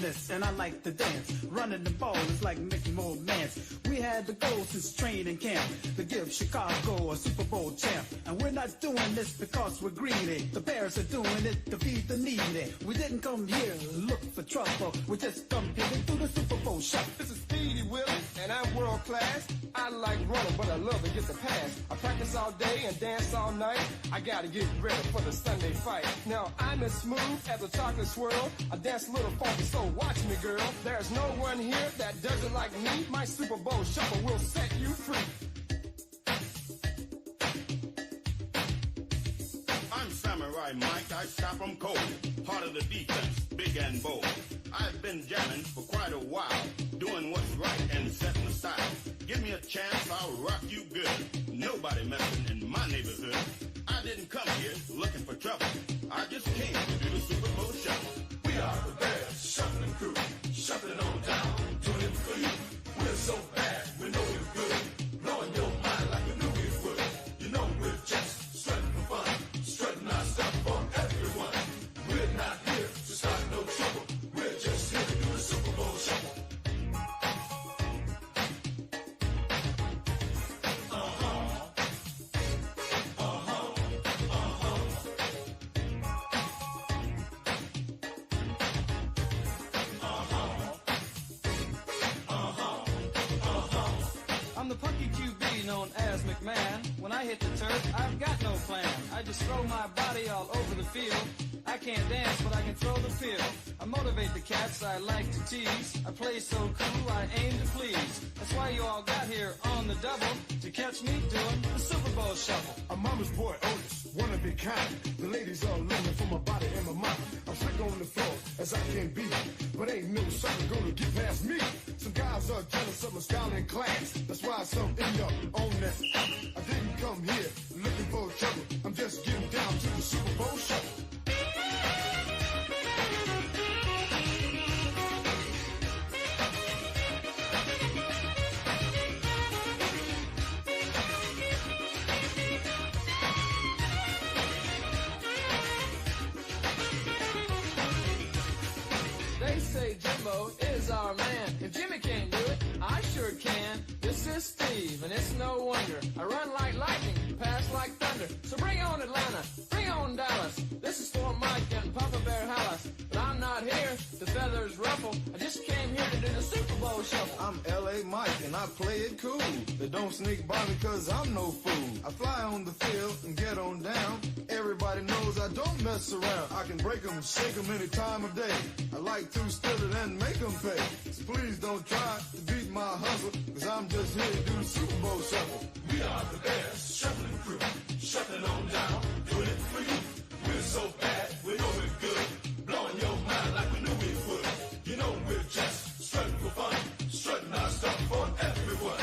business and I like to dance. Running the ball is like making more mans. We had the goal since training camp to give Chicago a Super Bowl champ. And we're not doing this because we're greedy. The Bears are doing it to feed the needy. We didn't come here to look for trouble. We just come here to do the Super Bowl shot. This is Speedy Willie, and I'm world class. I like running, but I love to get the pass. I practice all day and dance all night. I gotta get ready for the Sunday fight. Now I'm as smooth as a chocolate swirl. I dance a little funky, so watch me, girl. There's no one here that does it like me. My Super Bowl shuffle will set you free. I'm Samurai Mike, I stop them cold. Part of the defense, big and bold. I've been jamming for quite a while, doing what's right and setting the style. Give me a chance, I'll rock you good. Nobody messing in my neighborhood. I didn't come here looking for trouble. I just came to do the Super Bowl shuffle. We are the Bears, shuffling crew, shuffling on down, doing it for you. We're so bad, we know we're good, blowing your mind like we knew we would. You know we're just strutting for fun, strutting our stuff for everyone. We're not here to start no trouble. We're just here to do the Super Bowl shuffle. When I hit the turf, I've got no plan. I just throw my body all over the field. I can't dance, but I can throw the field. I motivate the cats I like to tease. I play so cool, I aim to please. That's why you all got here on the double, to catch me doing the Super Bowl shuffle. I'm mama's boy, Otis, one of a kind. The ladies all looking for my body and my mind. I'm slick on the floor as I can be, but ain't no sucker gonna get past me. Some guys are jealous of my style and class. That's why some end up on that. I didn't come here looking for trouble. I'm just getting down to the Super Bowl shuffle. They say Jimbo is our man. If Jimmy can't do it, I sure can. This is Steve, and it's no wonder. I run like lightning, pass like thunder. So bring on Atlanta, bring on Dallas. This is for Mike and Papa Bear Hallis. But I'm not here to feathers ruffle. I just came here to do the Super Bowl shuffle. I'm L.A. Mike, and I play it cool. They don't sneak by me cause I'm no fool. I fly on the field and get on down. Everybody knows I don't mess around. I can break them, shake them any time of day. I like to steal it and make them pay. So please don't try to beat my hustle, cause I'm just here to do the Super Bowl shuffle. We are the Bears, shuffling crew, shuffling on down, doing it for you. We're so bad, we know we're good, blowing your mind like we knew we would. You know we're just strutting for fun, strutting our stuff for everyone.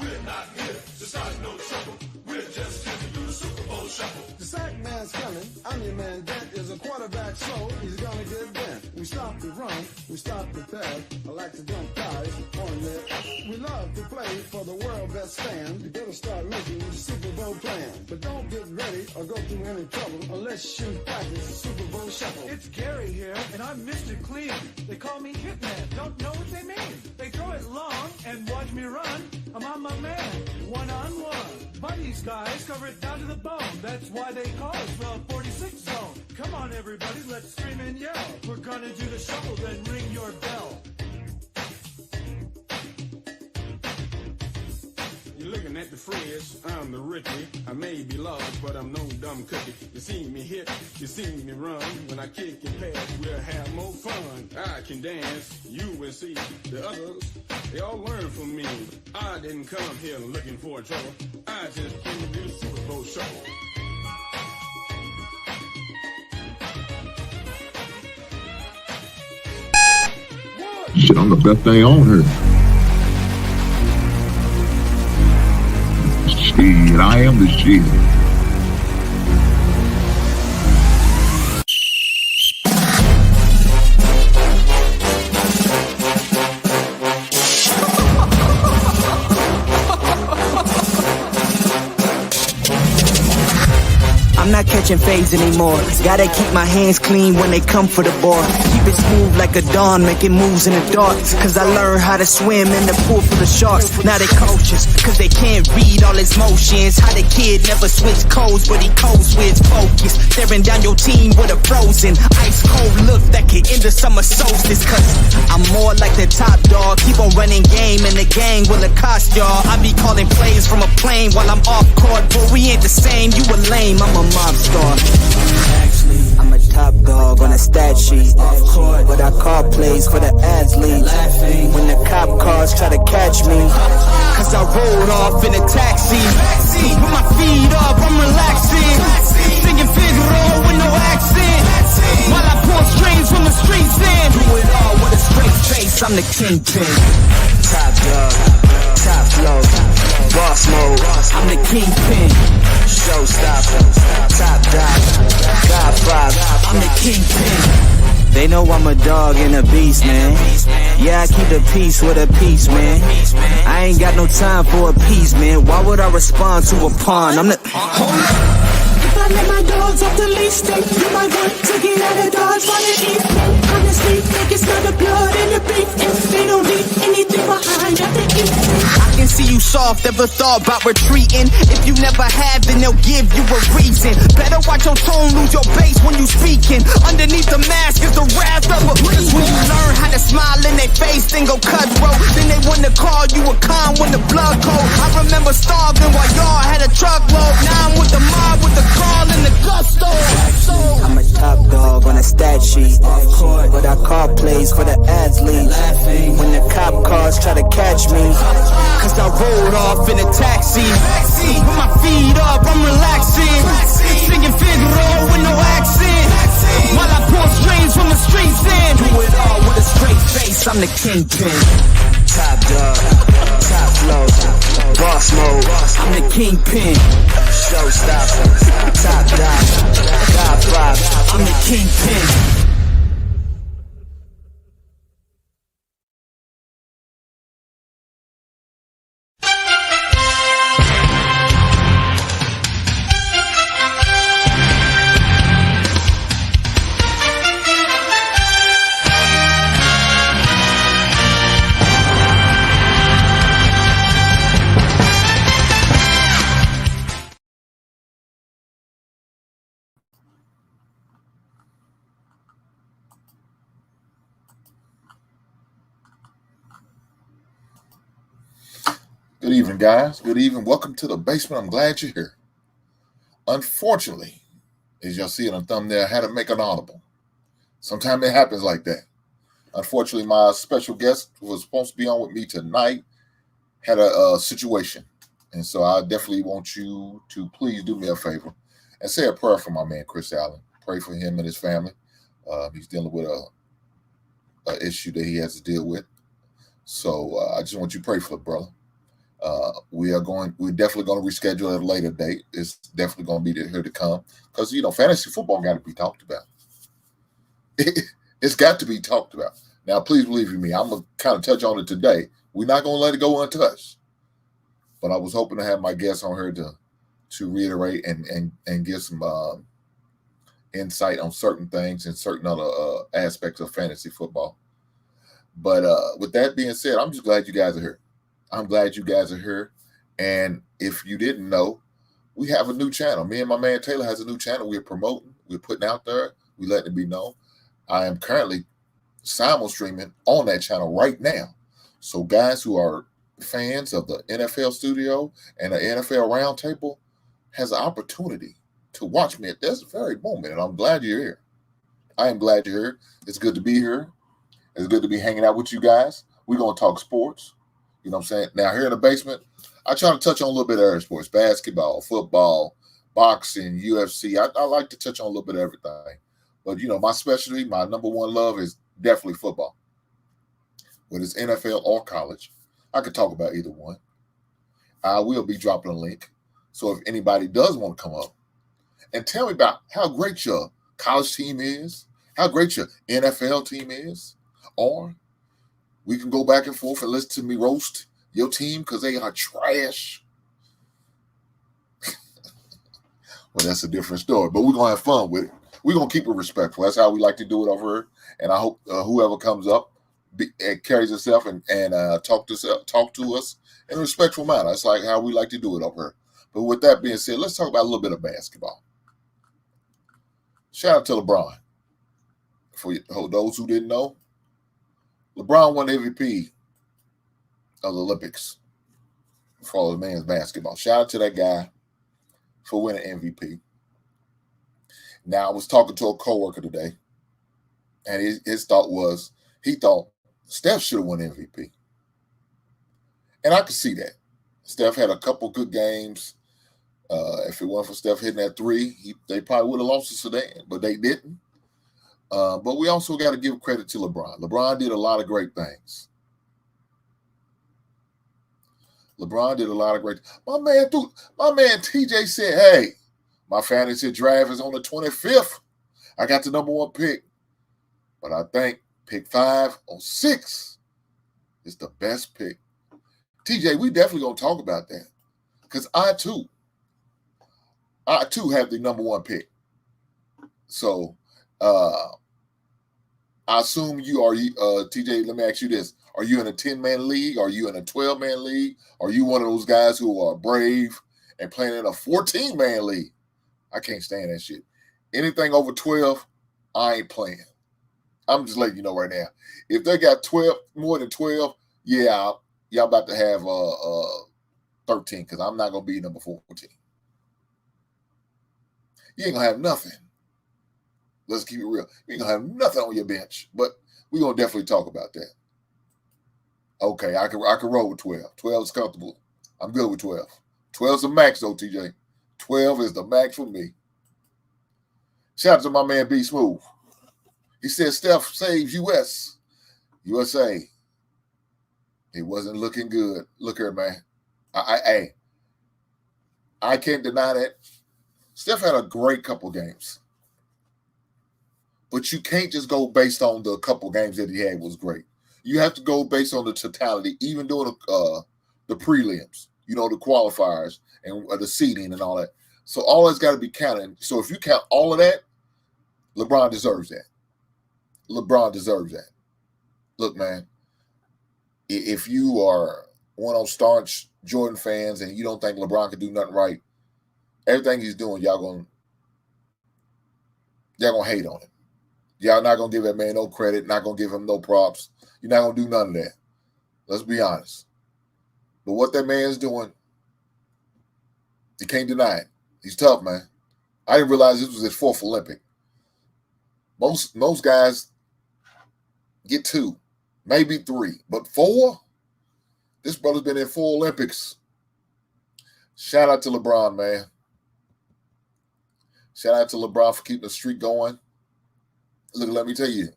We're not here to start no trouble. We're just here to do the Super Bowl shuffle. The sack man's coming. I'm your man. Dent is a quarterback slow. He's gonna get bent. We stop the run. We stop the pass. I like to dump guys on there. We love to play for the world best fan. You better start making the Super Bowl plan. But don't get ready or go through any trouble unless you practice the Super Bowl shuffle. It's Gary here, and I'm Mr. Clean. They call me Hitman. Don't know what they mean. They throw it long and watch me run. I'm on my man, one-on-one. But these guys cover it down to the bone. That's why they call us the 46 zone. Come on, everybody, let's scream and yell. We're gonna do the shuffle, then ring your bell. You're looking at the fridge, I'm the rookie. I may be lost, but I'm no dumb cookie. You see me hit, you see me run. When I kick and pass, we'll have more fun. I can dance, you will see. The others, they all learn from me. I didn't come here looking for trouble. I just came to do the Super Bowl shuffle. Shit, I'm the best thing on here. Shit, I am the shit. I'm not catching fades anymore. Gotta keep my hands clean when they come for the ball. Keep it smooth like a dawn, making moves in the dark. Cause I learned how to swim in the pool full of sharks. Now they coaches, cause they can't read all his motions. How the kid never switch codes, but he codes with focus. Staring down your team with a frozen, ice cold look that can end the summer solstice. Cause I'm more like the top dog. Keep on running game and the gang will accost y'all. I be calling plays from a plane while I'm off court. But we ain't the same, you a lame, I'm a mob star. Actually, I'm a top dog on a stat sheet. Off court, but I call plays for the athletes. Laughing when the cop cars try to catch me. Cause I rolled off in a taxi. With my feet up, I'm relaxing. Singing Figaro with no accent. While I pour strings from the streets in. Do it all with a straight face, I'm the kingpin. Top dog, top flow, boss mode, I'm the kingpin. Showstopper, top dog, God five, I'm the kingpin. They know I'm a dog and a beast, man. Yeah, I keep the peace with a peace, man. I ain't got no time for a peace, man. Why would I respond to a pawn? I'm the... If I let my dogs off the leash, they you might want to get out of Dodge while they eat. Honestly, think it's not the blood and the beef. If they don't leave anything behind that they eat. I can see you soft, ever thought about retreating. If you never have, then they'll give you a reason. Better watch your tone, lose your bass when you speaking. Underneath the mask is the wrath of a beast. When you learn how to smile in their face, then go cutthroat. Then they wanna call you a con when the blood cold. I remember starving while y'all had a truckload. Now I'm with the mob with the call and the gusto. I'm a top dog on a stat sheet. Off court, but I call plays for the athletes. Laughing when the cop cars try to catch me. Cause I rolled off in a taxi. With my feet up, I'm relaxing. Singing Figaro with no accent. While I pour strings from the streets in. Do it all with a straight face, I'm the kingpin. Top dog, top flow, boss mode, I'm the kingpin. Showstopper, top dog, God five, I'm the kingpin. Good evening, guys. Good evening. Welcome to the basement. I'm glad you're here. Unfortunately, as y'all see it on the thumbnail, I had to make an audible. Sometimes it happens like that. Unfortunately, my special guest who was supposed to be on with me tonight had a situation. And so I definitely want you to please do me a favor and say a prayer for my man, Chris Allen. Pray for him and his family. He's dealing with a issue that he has to deal with. So I just want you to pray for the brother. We're definitely going to reschedule at a later date. It's definitely going to be here to come because, fantasy football got to be talked about. It's got to be talked about. Now, please believe me, I'm going to kind of touch on it today. We're not going to let it go untouched. But I was hoping to have my guests on here to reiterate and give some insight on certain things and certain other aspects of fantasy football. But with that being said, I'm just glad you guys are here. I'm glad you guys are here. And if you didn't know, we have a new channel. Me and my man Taylor has a new channel we're promoting. We're putting out there. We're letting it be known. I am currently simul streaming on that channel right now. So guys who are fans of the NFL studio and the NFL roundtable has an opportunity to watch me at this very moment. And I'm glad you're here. I am glad you're here. It's good to be here. It's good to be hanging out with you guys. We're going to talk sports. You know what I'm saying? Now, here in the basement, I try to touch on a little bit of every sports. Basketball, football, boxing, UFC. I like to touch on a little bit of everything. But, my specialty, my number one love is definitely football. Whether it's NFL or college. I could talk about either one. I will be dropping a link. So if anybody does want to come up and tell me about how great your college team is, how great your NFL team is, or we can go back and forth and listen to me roast your team because they are trash. Well, that's a different story. But we're going to have fun with it. We're going to keep it respectful. That's how we like to do it over here. And I hope whoever comes up carries itself and talk to us in a respectful manner. That's like how we like to do it over here. But with that being said, let's talk about a little bit of basketball. Shout out to LeBron. For those who didn't know, LeBron won the MVP of the Olympics for the men's basketball. Shout out to that guy for winning MVP. Now, I was talking to a coworker today, and his thought was he thought Steph should have won MVP. And I could see that. Steph had a couple good games. If it wasn't for Steph hitting that three, they probably would have lost to Sudan, but they didn't. But we also got to give credit to LeBron. LeBron did a lot of great things. My man TJ said, hey, my fantasy draft is on the 25th. I got the number 1 pick. But I think pick 5 or 6 is the best pick. TJ, we definitely going to talk about that. Because I too have the number 1 pick. So, I assume you are, TJ, let me ask you this. Are you in a 10-man league? Are you in a 12-man league? Are you one of those guys who are brave and playing in a 14-man league? I can't stand that shit. Anything over 12, I ain't playing. I'm just letting you know right now. If they got 12, more than 12, yeah, y'all about to have 13 because I'm not going to be number 14. You ain't going to have nothing. Let's keep it real. You ain't going to have nothing on your bench, but we're going to definitely talk about that. Okay, I can roll with 12. 12 is comfortable. I'm good with 12. 12 is the max, though, TJ. 12 is the max for me. Shout out to my man B Smooth. He said Steph saves USA. It wasn't looking good. Look here, man. I can't deny that. Steph had a great couple games. But you can't just go based on the couple games that he had was great. You have to go based on the totality, even doing the prelims, the qualifiers and the seeding and all that. So all that's got to be counted. So if you count all of that, LeBron deserves that. Look, man, if you are one of those staunch Jordan fans and you don't think LeBron can do nothing right, everything he's doing, y'all gonna hate on him. Y'all not gonna give that man no credit, not gonna give him no props. You're not gonna do none of that. Let's be honest. But what that man's doing, you can't deny it. He's tough, man. I didn't realize this was his 4th Olympic. Most guys get 2, maybe 3, but 4? This brother's been in 4 Olympics. Shout out to LeBron, man. Shout out to LeBron for keeping the streak going. Look, let me tell you,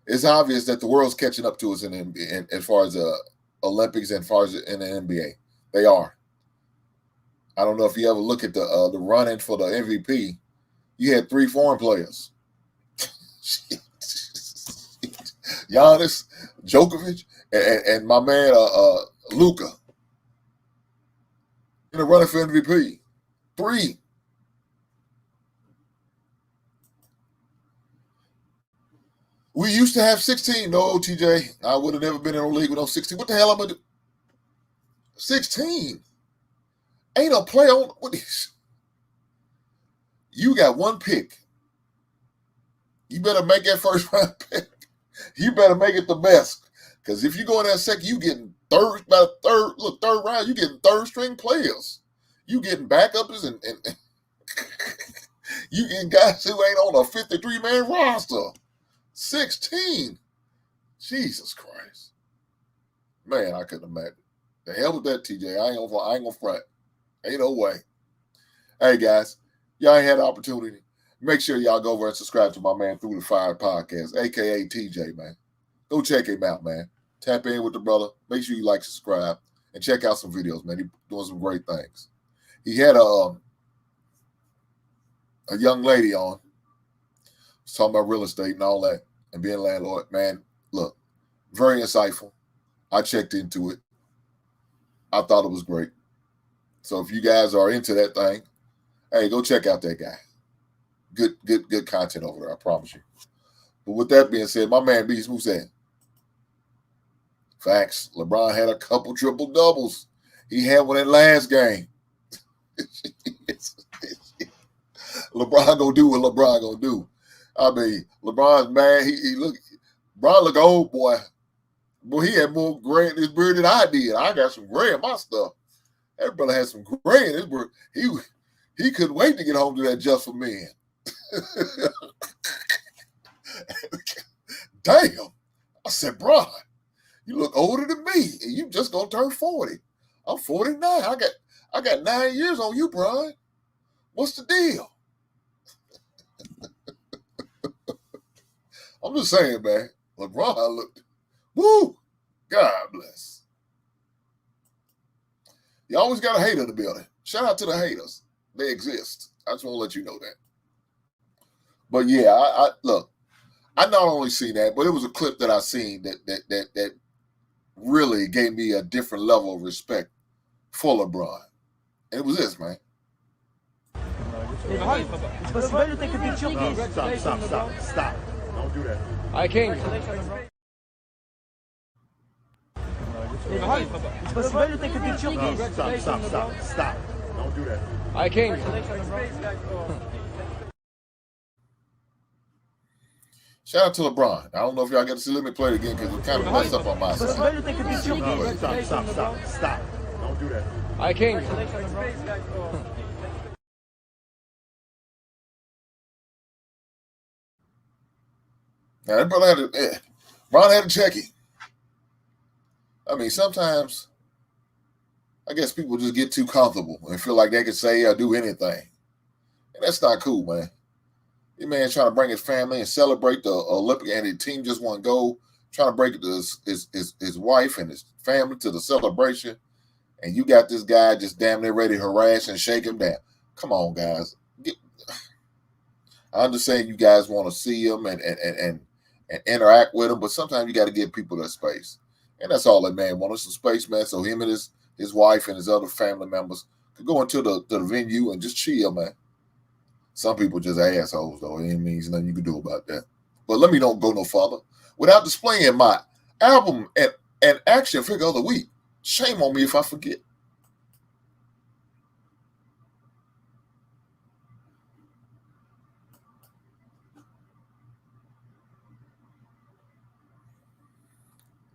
it's obvious that the world's catching up to us in as far as the Olympics and as far as in the NBA. They are. I don't know if you ever look at the run-in for the MVP. You had 3 foreign players. Giannis, Djokovic, and my man Luka. In the running for MVP. 3. We used to have 16. No, TJ. I would have never been in a league with no 16. What the hell am I going to do? 16. Ain't no play on what is. You got 1 pick. You better make that first round pick. You better make it the best. Because if you go in that second, you getting third round, you getting 3rd string players. You getting backups and you getting guys who ain't on a 53-man roster. 16. Jesus Christ. Man, I couldn't imagine. The hell with that, TJ. I ain't gonna front. Ain't no way. Hey, guys, y'all ain't had the opportunity. Make sure y'all go over and subscribe to my man Through the Fire podcast, a.k.a. TJ, man. Go check him out, man. Tap in with the brother. Make sure you like, subscribe, and check out some videos, man. He's doing some great things. He had a young lady on. Talking about real estate and all that and being a landlord. Man, look, very insightful. I checked into it. I thought it was great. So if you guys are into that thing, Hey, go check out that guy. Good content over there, I promise you. But with that being said, my man B Smooth said, facts. LeBron had a couple triple doubles. He had one in last game. LeBron gonna do what LeBron gonna do. I mean, LeBron's man. LeBron look old, boy. Boy, he had more gray in his beard than I did. I got some gray in my stuff. That brother had some gray in his beard. He couldn't wait to get home to that Just for Men. Damn. I said, bro, you look older than me, and you just gonna turn 40. I'm 49. I got 9 years on you, bro. What's the deal? I'm just saying, man. LeBron looked, woo, God bless. You always got a hater in the building. Shout out to the haters. They exist. I just want to let you know that. But yeah, I look, I not only seen that, but it was a clip that I seen that really gave me a different level of respect for LeBron. And it was this, man. Stop. Don't do that. I can't. Stop. Don't do that. I can't. Shout out to LeBron. I don't know if y'all get to see. Let me play it again because it kind of messed up on my side. Stop. Don't do that. I can't. Now, that brother Ron had to check it. I mean, sometimes I guess people just get too comfortable and feel like they can say or do anything. And that's not cool, man. Your man trying to bring his family and celebrate the Olympic, and the team just won gold, trying to break his wife and his family to the celebration. And you got this guy just damn near ready to harass and shake him down. Come on, guys. I understand you guys want to see him and interact with him, but sometimes you got to give people that space. And that's all that man wants, some space, man, so him and his wife and his other family members could go into the venue and just chill, man. Some people just assholes, though. It means nothing you can do about that. But let me don't go no further. Without displaying my album and action figure of the week, shame on me if I forget.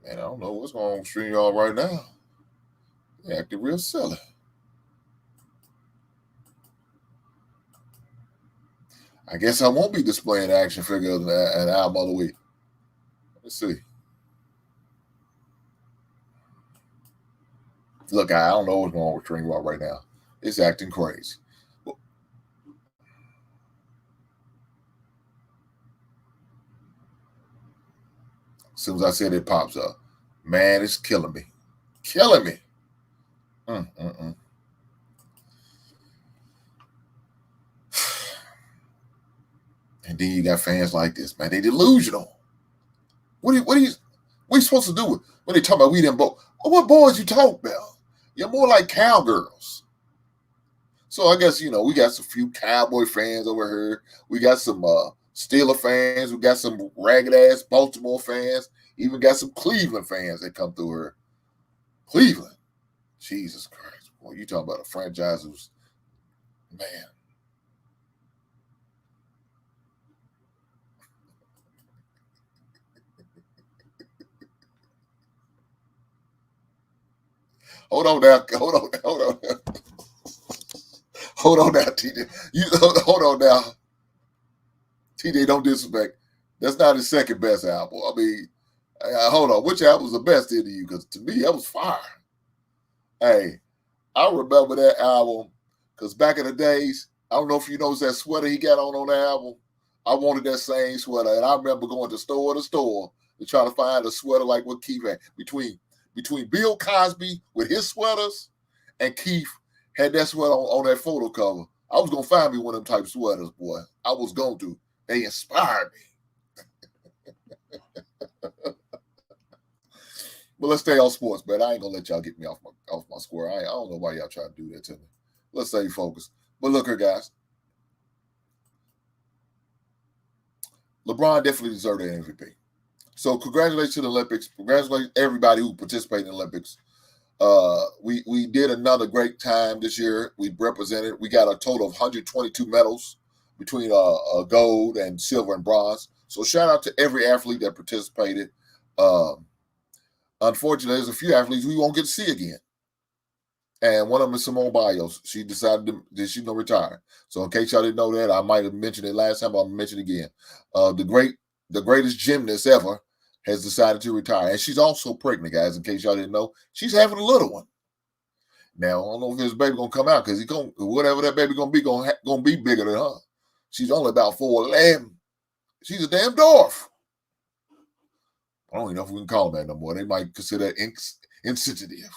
Man, I don't know what's going on with StreamYard right now. They acting real silly. I guess I won't be displaying action figure and album of the week. Let's see. Look, I don't know what's going on with StreamYard right now. It's acting crazy. As soon as I said it pops up. Man, it's killing me. Killing me. And then you got fans like this, man. They delusional. What are you supposed to do when they talk about we them boys? What boys you talk about? You're more like cowgirls. So I guess, we got some few Cowboy fans over here. We got some Steeler fans. We got some ragged-ass Baltimore fans. Even got some Cleveland fans that come through here. Cleveland. Jesus Christ. Boy, you talking about a franchise who's, man. Hold on now, TJ. Hold on now. TJ, don't disrespect. That's not his second best album. I mean, hold on. Which album was the best to you? Because to me, that was fire. Hey, I remember that album because back in the days, I don't know if you noticed that sweater he got on the album. I wanted that same sweater, and I remember going to store to try to find a sweater like what Keith had between Bill Cosby with his sweaters and Keith had that sweater on that photo cover. I was going to find me one of them type sweaters, boy. I was going to. They inspired me. But let's stay on sports, man. I ain't going to let y'all get me off my square. I don't know why y'all trying to do that to me. Let's stay focused. But look here, guys. LeBron definitely deserved an MVP. So congratulations to the Olympics. Congratulations everybody who participated in the Olympics. We did another great time this year. We represented. We got a total of 122 medals between gold and silver and bronze. So shout out to every athlete that participated. Unfortunately, there's a few athletes we won't get to see again. And one of them is Simone Biles. She decided that she's going to retire. So in case y'all didn't know that, I might have mentioned it last time, but I'll mention it again. The greatest gymnast ever has decided to retire. And she's also pregnant, guys, in case y'all didn't know. She's having a little one. Now, I don't know if this baby going to come out because whatever that baby going to be bigger than her. She's only about 4'11". She's a damn dwarf. I don't even know if we can call them that no more. They might consider that insensitive.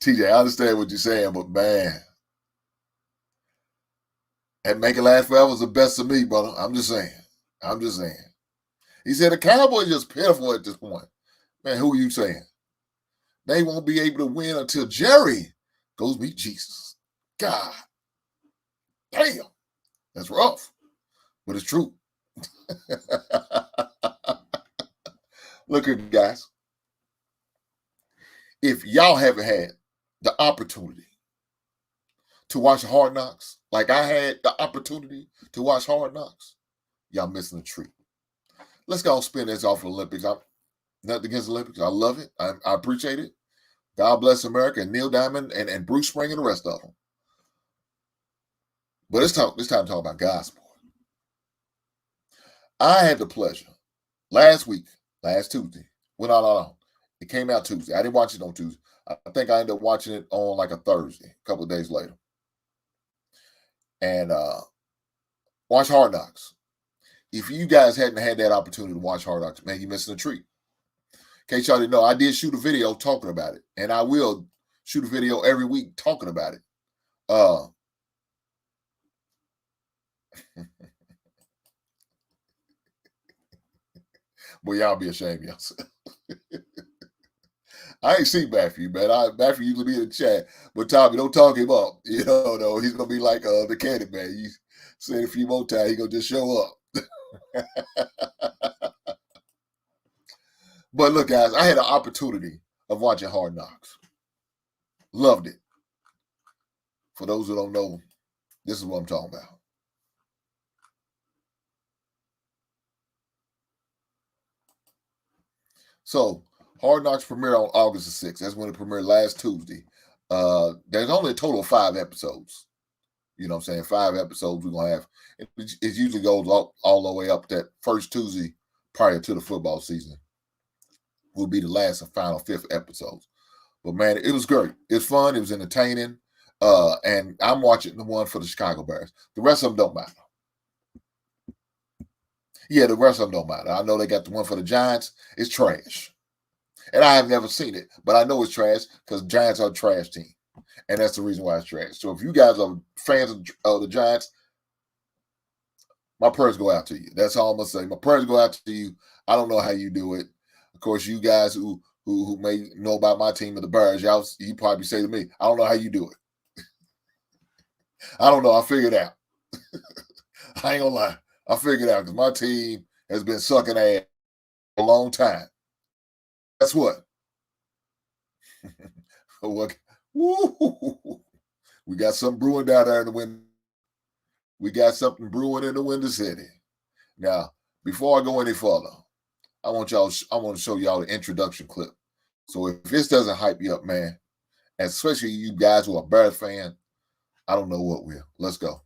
TJ, I understand what you're saying, but man, and make it last forever is the best of me, brother. I'm just saying. He said the Cowboys are just pitiful at this point. Man, who are you saying? They won't be able to win until Jerry goes meet Jesus. God damn. That's rough, but it's true. Look at guys. If y'all haven't had the opportunity to watch Hard Knocks, like I had the opportunity to watch Hard Knocks, y'all missing a treat. Let's go spin this off the Olympics. I'm nothing against the Olympics. I love it. I appreciate it. God bless America and Neil Diamond and Bruce Spring and the rest of them. But it's time to talk about gospel. I had the pleasure last Tuesday. No. It came out Tuesday. I didn't watch it on Tuesday. I think I ended up watching it on like a Thursday, a couple of days later. And watch Hard Knocks. If you guys hadn't had that opportunity to watch Hard Knocks, man, you're missing a treat. In case y'all didn't know, I did shoot a video talking about it. And I will shoot a video every week talking about it. Boy, y'all be ashamed of yourself. I ain't seen Matthew, man. Matthew usually be in the chat. But Tommy, don't talk him up. You know, no, he's going to be like the candy man. You say it a few more times, he's going to just show up. But look, guys, I had an opportunity of watching Hard Knocks. Loved it. For those who don't know, this is what I'm talking about. So, Hard Knocks premiere on August the 6th. That's when it premiered last Tuesday. There's only a total of 5 episodes. You know what I'm saying? 5 episodes we're going to have. It usually goes all the way up that first Tuesday prior to the football season. Will be the last and final 5th episodes. But, man, it was great. It's fun. It was entertaining. And I'm watching the one for the Chicago Bears. The rest of them don't matter. Yeah, the rest of them don't matter. I know they got the one for the Giants. It's trash. And I have never seen it, but I know it's trash because Giants are a trash team. And that's the reason why it's trash. So if you guys are fans of the Giants, my prayers go out to you. That's all I'm going to say. My prayers go out to you. I don't know how you do it. Of course, you guys who may know about my team of the Bears, you probably say to me, I don't know how you do it. I don't know. I figured it out. I ain't going to lie. I figured it out because my team has been sucking ass for a long time. Guess what? We got something brewing down there in the wind. We got something brewing in the Windy City. Now, before I go any further, I want to show y'all the introduction clip. So if this doesn't hype you up, man, and especially you guys who are Bears fan, I don't know what will. Let's go.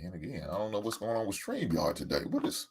And again, I don't know what's going on with StreamYard today. What is...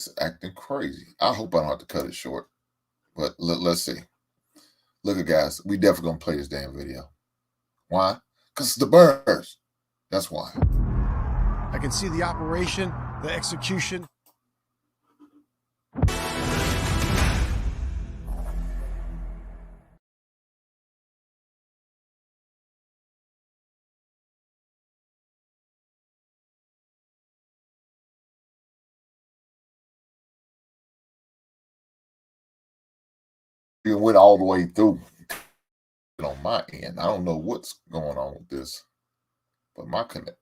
It's acting crazy. I hope I don't have to cut it short. But let's see. Look at guys. We definitely going to play this damn video. Why? Because it's the Bears. That's why. I can see the operation, the execution. It went all the way through on my end. I don't know what's going on with this, but my connect.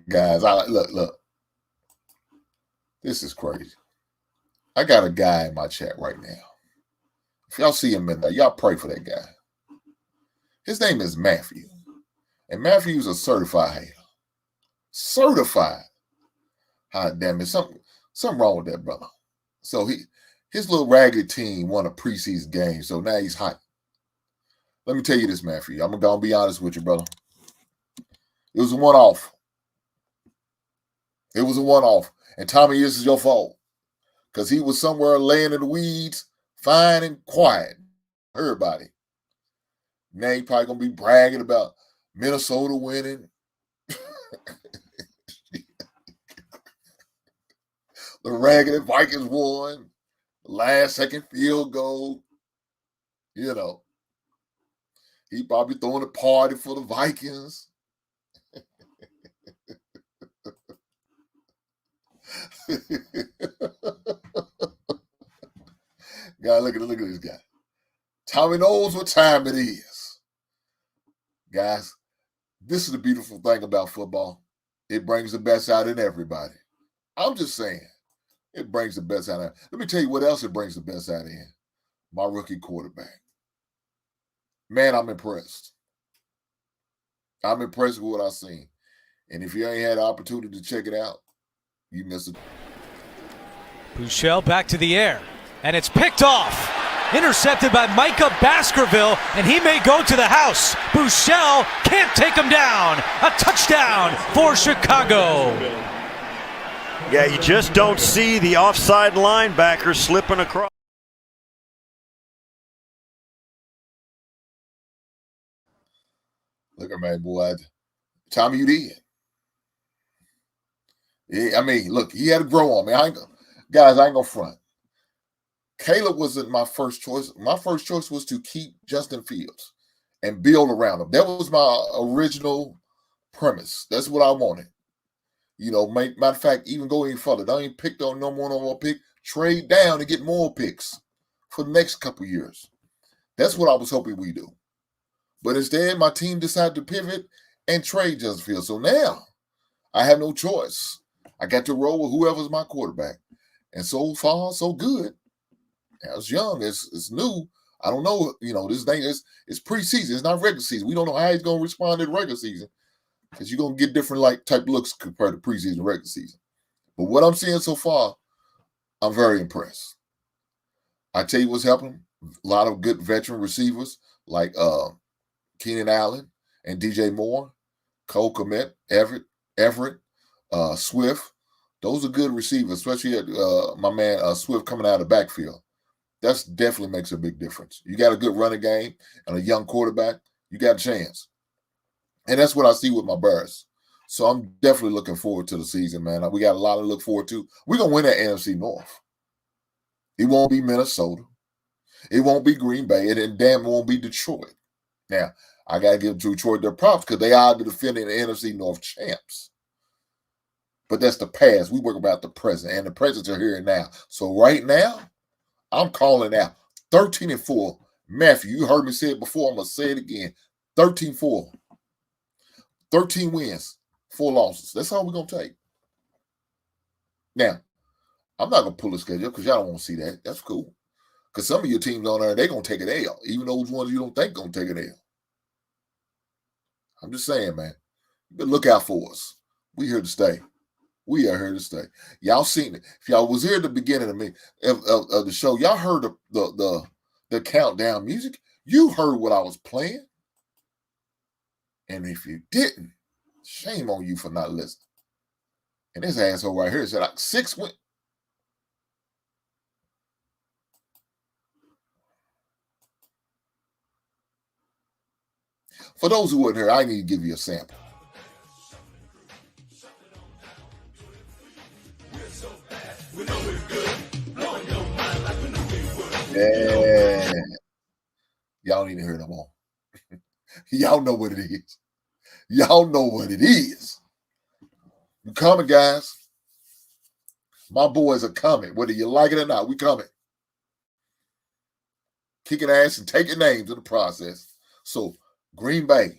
Guys, look. This is crazy. I got a guy in my chat right now. If y'all see him in there, y'all pray for that guy. His name is Matthew. And Matthew's a certified hater. Certified. God damn it. Something wrong with that brother. So his little ragged team won a preseason game, so now he's hyped. Let me tell you this, Matthew. I'm going to be honest with you, brother. It was a one-off. It was a one-off. And Tommy, this is your fault. Because he was somewhere laying in the weeds, fine and quiet. Heard about it. Now he probably going to be bragging about Minnesota winning. The ragged Vikings won. Last second field goal. You know. He probably throwing a party for the Vikings. God, look at this guy. Tommy knows what time it is. Guys, this is the beautiful thing about football. It brings the best out in everybody. I'm just saying, it brings the best out of it. Let me tell you what else it brings the best out in. My rookie quarterback. Man, I'm impressed. I'm impressed with what I've seen. And if you ain't had the opportunity to check it out, you missed it. Bouchel back to the air, and it's picked off. Intercepted by Micah Baskerville, and he may go to the house. Bouchel can't take him down. A touchdown for Chicago. Yeah, you just don't see the offside linebacker slipping across. Look at my boy. Tommy, you did. Yeah, I mean, look, he had to grow on me. I ain't gonna front. Caleb wasn't my first choice. My first choice was to keep Justin Fields and build around him. That was my original premise. That's what I wanted. You know, matter of fact, even go even further. Don't even pick on no more pick. Trade down and get more picks for the next couple years. That's what I was hoping we do. But instead, my team decided to pivot and trade Justin Fields. So now I have no choice. I got to roll with whoever's my quarterback. And so far, so good. It's young. It's new. I don't know. You know, this thing is it's preseason. It's not regular season. We don't know how he's going to respond in regular season because you're going to get different type looks compared to preseason and regular season. But what I'm seeing so far, I'm very impressed. I tell you what's happening. A lot of good veteran receivers like Keenan Allen and DJ Moore, Cole Kmet, Everett, Swift. Those are good receivers, especially my man Swift coming out of the backfield. That definitely makes a big difference. You got a good running game and a young quarterback, you got a chance. And that's what I see with my Bears. So I'm definitely looking forward to the season, man. We got a lot to look forward to. We're going to win that NFC North. It won't be Minnesota. It won't be Green Bay. And damn, it won't be Detroit. Now, I got to give Detroit their props because they are the defending NFC North champs. But that's the past. We work about the present, and the presents are here and now. So right now, I'm calling out 13-4. Matthew, you heard me say it before. I'm going to say it again. 13-4. 13 wins, 4 losses. That's all we're going to take. Now, I'm not going to pull a schedule because y'all don't want to see that. That's cool. Because some of your teams on there, they're going to take an L, even those ones you don't think going to take an L. I'm just saying, man. You better look out for us. We here to stay. We are here to stay. Y'all seen it. If y'all was here at the beginning of the show, y'all heard the countdown music. You heard what I was playing. And if you didn't, shame on you for not listening. And this asshole right here said like 6 wins. For those who weren't here, I need to give you a sample. Yeah. Y'all need to hear them all. Y'all know what it is. Y'all know what it is. We coming, guys. My boys are coming. Whether you like it or not, we coming. Kicking ass and taking names in the process. So, Green Bay,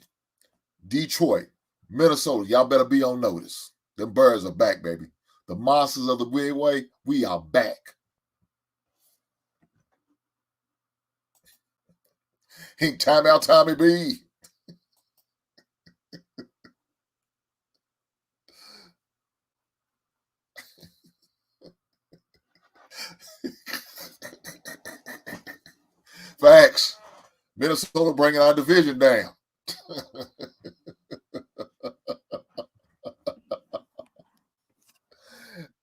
Detroit, Minnesota, y'all better be on notice. Them birds are back, baby. The monsters of the Midway, we are back. Ain't time out, Tommy B. Facts. Minnesota bringing our division down.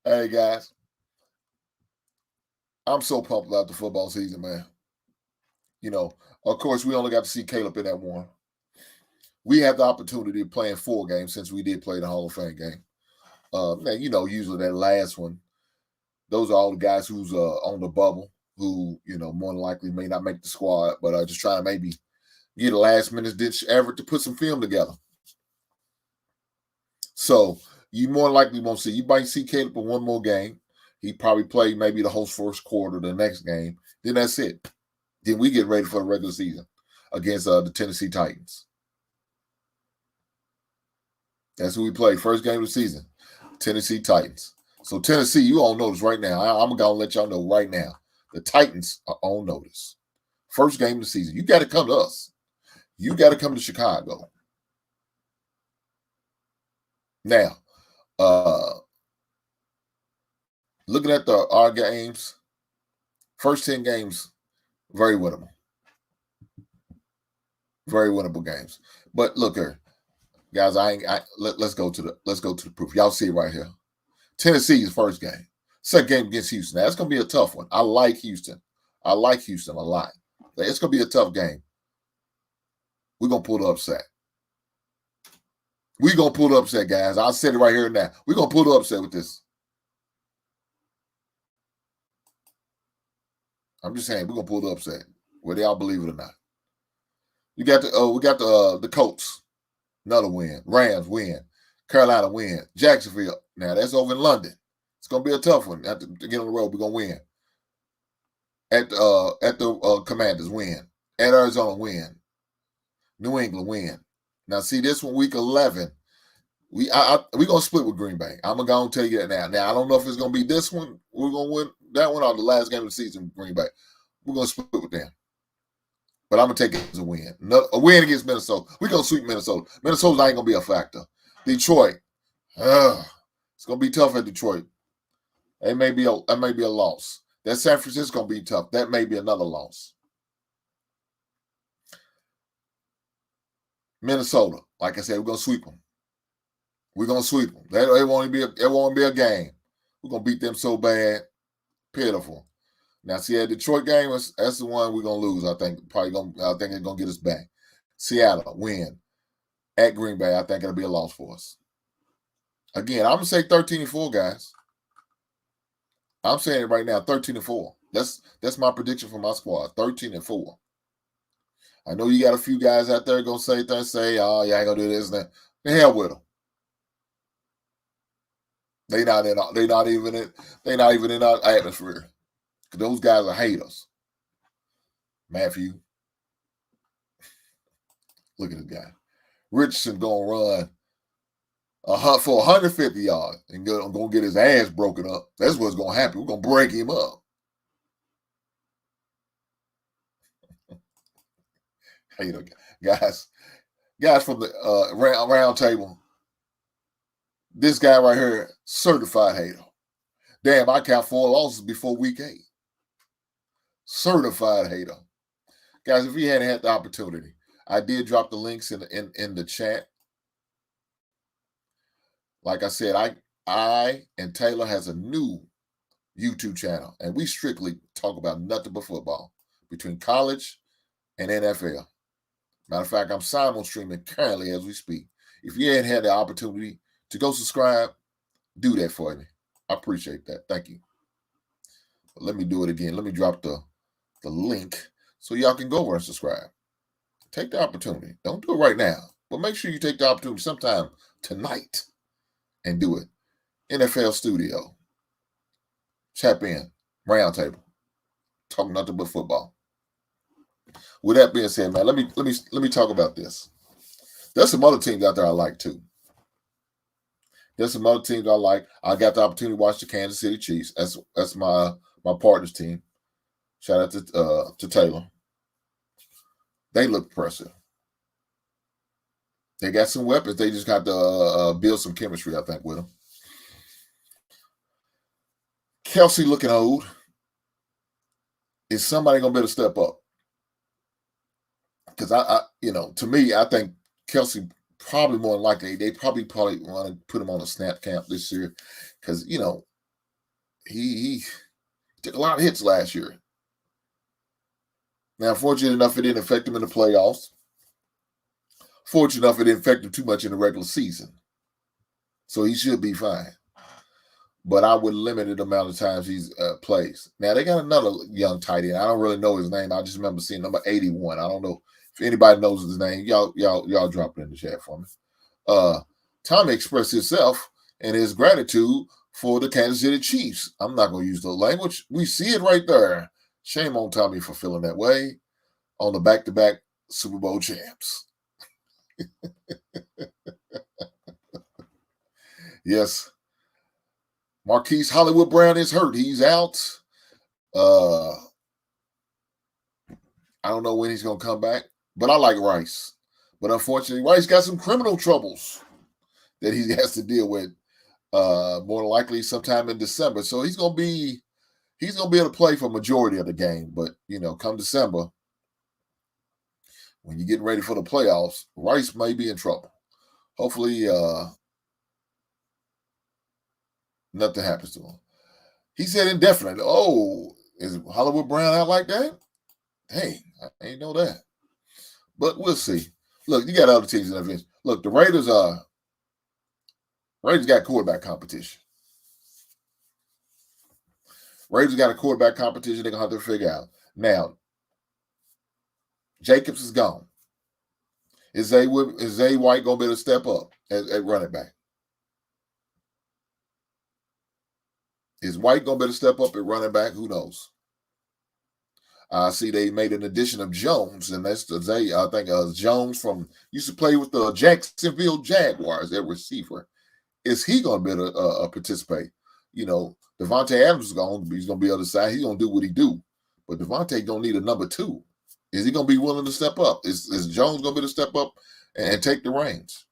Hey, guys. I'm so pumped about the football season, man. You know, of course, we only got to see Caleb in that one. We had the opportunity of playing 4 games since we did play the Hall of Fame game. Now, you know, usually that last one, those are all the guys who's on the bubble who, you know, more than likely may not make the squad, but just trying to maybe get a last-minute ditch effort to put some film together. So you more likely won't see. You might see Caleb in one more game. He probably play maybe the whole first quarter of the next game. Then that's it. Then we get ready for the regular season against the Tennessee Titans. That's who we play. First game of the season, Tennessee Titans. So Tennessee, you on notice right now. I'm going to let y'all know right now. The Titans are on notice. First game of the season. You got to come to us. You got to come to Chicago. Now, looking at our games, first 10 games, very winnable. Very winnable games. But look here, guys, let's go to the proof. Y'all see it right here. Tennessee's first game. Second game against Houston. Now, that's going to be a tough one. I like Houston. I like Houston a lot. It's going to be a tough game. We're going to pull the upset. We're going to pull the upset, guys. I'll say it right here and now. We're going to pull the upset with this. I'm just saying, we're going to pull the upset, whether y'all believe it or not. We got the Colts, another win. Rams win. Carolina win. Jacksonville. Now, that's over in London. It's going to be a tough one. To get on the road, we're going to win. At the Commanders, win. At Arizona, win. New England, win. Now, see, this one, week 11, we're going to split with Green Bay. I'm going to tell you that now. Now, I don't know if it's going to be this one. We're going to win that one or the last game of the season with Green Bay. We're going to split with them. But I'm going to take it as a win. A win against Minnesota. We're going to sweep Minnesota. Minnesota's not going to be a factor. Detroit. It's going to be tough at Detroit. It may be a loss. That San Francisco's going to be tough. That may be another loss. Minnesota, like I said, we're going to sweep them. We're going to sweep them. It won't be a game. We're going to beat them so bad. Pitiful. Now, see, that Detroit game, that's the one we're going to lose, I think. I think it's going to get us back. Seattle, win. At Green Bay, I think it'll be a loss for us. Again, I'm going to say 13-4, guys. I'm saying it right now, 13-4. That's my prediction for my squad, 13-4. I know you got a few guys out there going to say, oh, yeah, I ain't going to do this and that. The hell with them. They're not even in our atmosphere. Those guys are haters. Matthew. Look at this guy. Richardson going to run for 150 yards and going to get his ass broken up. That's what's going to happen. We're going to break him up. Hater guys from the round table. This guy right here, certified hater. Damn, I count 4 losses before week 8. Certified hater. Guys, if you hadn't had the opportunity, I did drop the links in the chat. Like I said, I and Taylor has a new YouTube channel, and we strictly talk about nothing but football between college and NFL. Matter of fact, I'm simul streaming currently as we speak. If you ain't had the opportunity to go subscribe, do that for me. I appreciate that. Thank you. But let me do it again. Let me drop the link so y'all can go over and subscribe. Take the opportunity. Don't do it right now, but make sure you take the opportunity sometime tonight and do it. NFL Studio. Tap in. Roundtable. Talk nothing but football. With that being said, man, let me talk about this. There's some other teams out there I like too. There's some other teams I like. I got the opportunity to watch the Kansas City Chiefs. That's my partner's team. Shout out to Taylor. They look impressive. They got some weapons. They just got to build some chemistry, I think, with them. Kelsey looking old. Is somebody going to be able to step up? Because to me, I think Kelsey probably more than likely, they probably want to put him on a snap camp this year because, he took a lot of hits last year. Now, fortunate enough, it didn't affect him in the playoffs. Fortunate enough, it didn't affect him too much in the regular season. So he should be fine. But I would limit the amount of times he plays. Now, they got another young tight end. I don't really know his name. I just remember seeing number 81. I don't know if anybody knows his name. Y'all drop it in the chat for me. Tommy expressed himself and his gratitude for the Kansas City Chiefs. I'm not going to use the language. We see it right there. Shame on Tommy for feeling that way on the back-to-back Super Bowl champs. Yes. Marquise Hollywood Brown is hurt. He's out. I don't know when he's going to come back, but I like Rice. But unfortunately, Rice got some criminal troubles that he has to deal with more than likely sometime in December. So he's going to be able to play for a majority of the game. But, come December, when you're getting ready for the playoffs, Rice may be in trouble. Hopefully, nothing happens to him. He said indefinite. Oh, is Hollywood Brown out like that? Dang, I ain't know that. But we'll see. Look, you got other teams in the event. Look, the Raiders got quarterback competition. Raiders got a quarterback competition they're going to have to figure out. Now, Jacobs is gone. Is Zay White going to be able to step up at running back? Is White going to be able to step up at running back? Who knows? I see they made an addition of Jones, and that's Zay. I think Jones used to play with the Jacksonville Jaguars at receiver. Is he going to be able to participate? Devontae Adams is gone. He's going to be on the side. He's going to do what he do. But Devontae going to need a number two. Is he going to be willing to step up? Is Jones going to be able to step up and take the reins?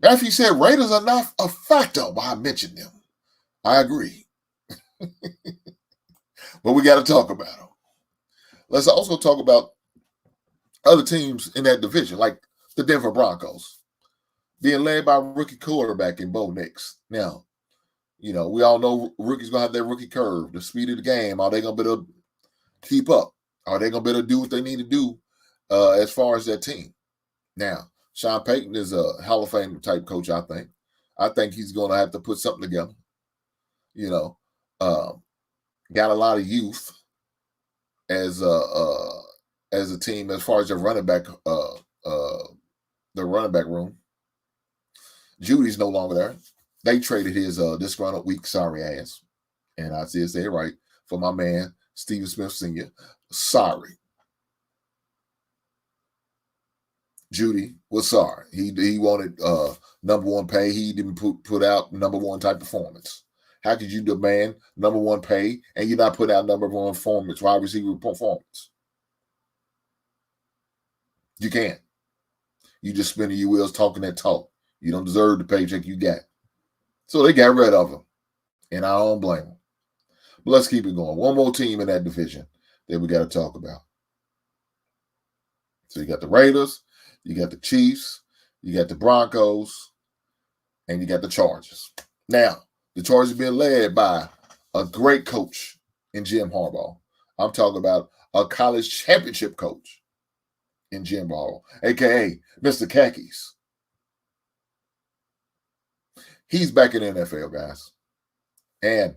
Matthew said Raiders are not a factor, but I mentioned them. I agree. But we got to talk about them. Let's also talk about other teams in that division, like the Denver Broncos, being led by a rookie quarterback in Bo Nix. Now, we all know rookies going to have their rookie curve, the speed of the game. Are they going to be able to keep up? Are they going to be able to do what they need to do as far as their team? Now, Sean Payton is a Hall of Fame type coach, I think. I think he's going to have to put something together. Got a lot of youth as a team as far as their running back room. Judy's no longer there. They traded his disgruntled weak sorry ass. And I said it right for my man, Stephen Smith Sr. Sorry. Judy was sorry. He wanted number one pay. He didn't put out number one type performance. How could you demand number one pay and you not put out number one performance, wide receiver performance? You can't. You just spinning your wheels talking that talk. You don't deserve the paycheck you got. So they got rid of him. And I don't blame them. But let's keep it going. One more team in that division that we got to talk about. So you got the Raiders, you got the Chiefs, you got the Broncos, and you got the Chargers. Now, the Chargers being led by a great coach in Jim Harbaugh. I'm talking about a college championship coach in Jim Harbaugh, a.k.a. Mr. Khakis. He's back in the NFL, guys. And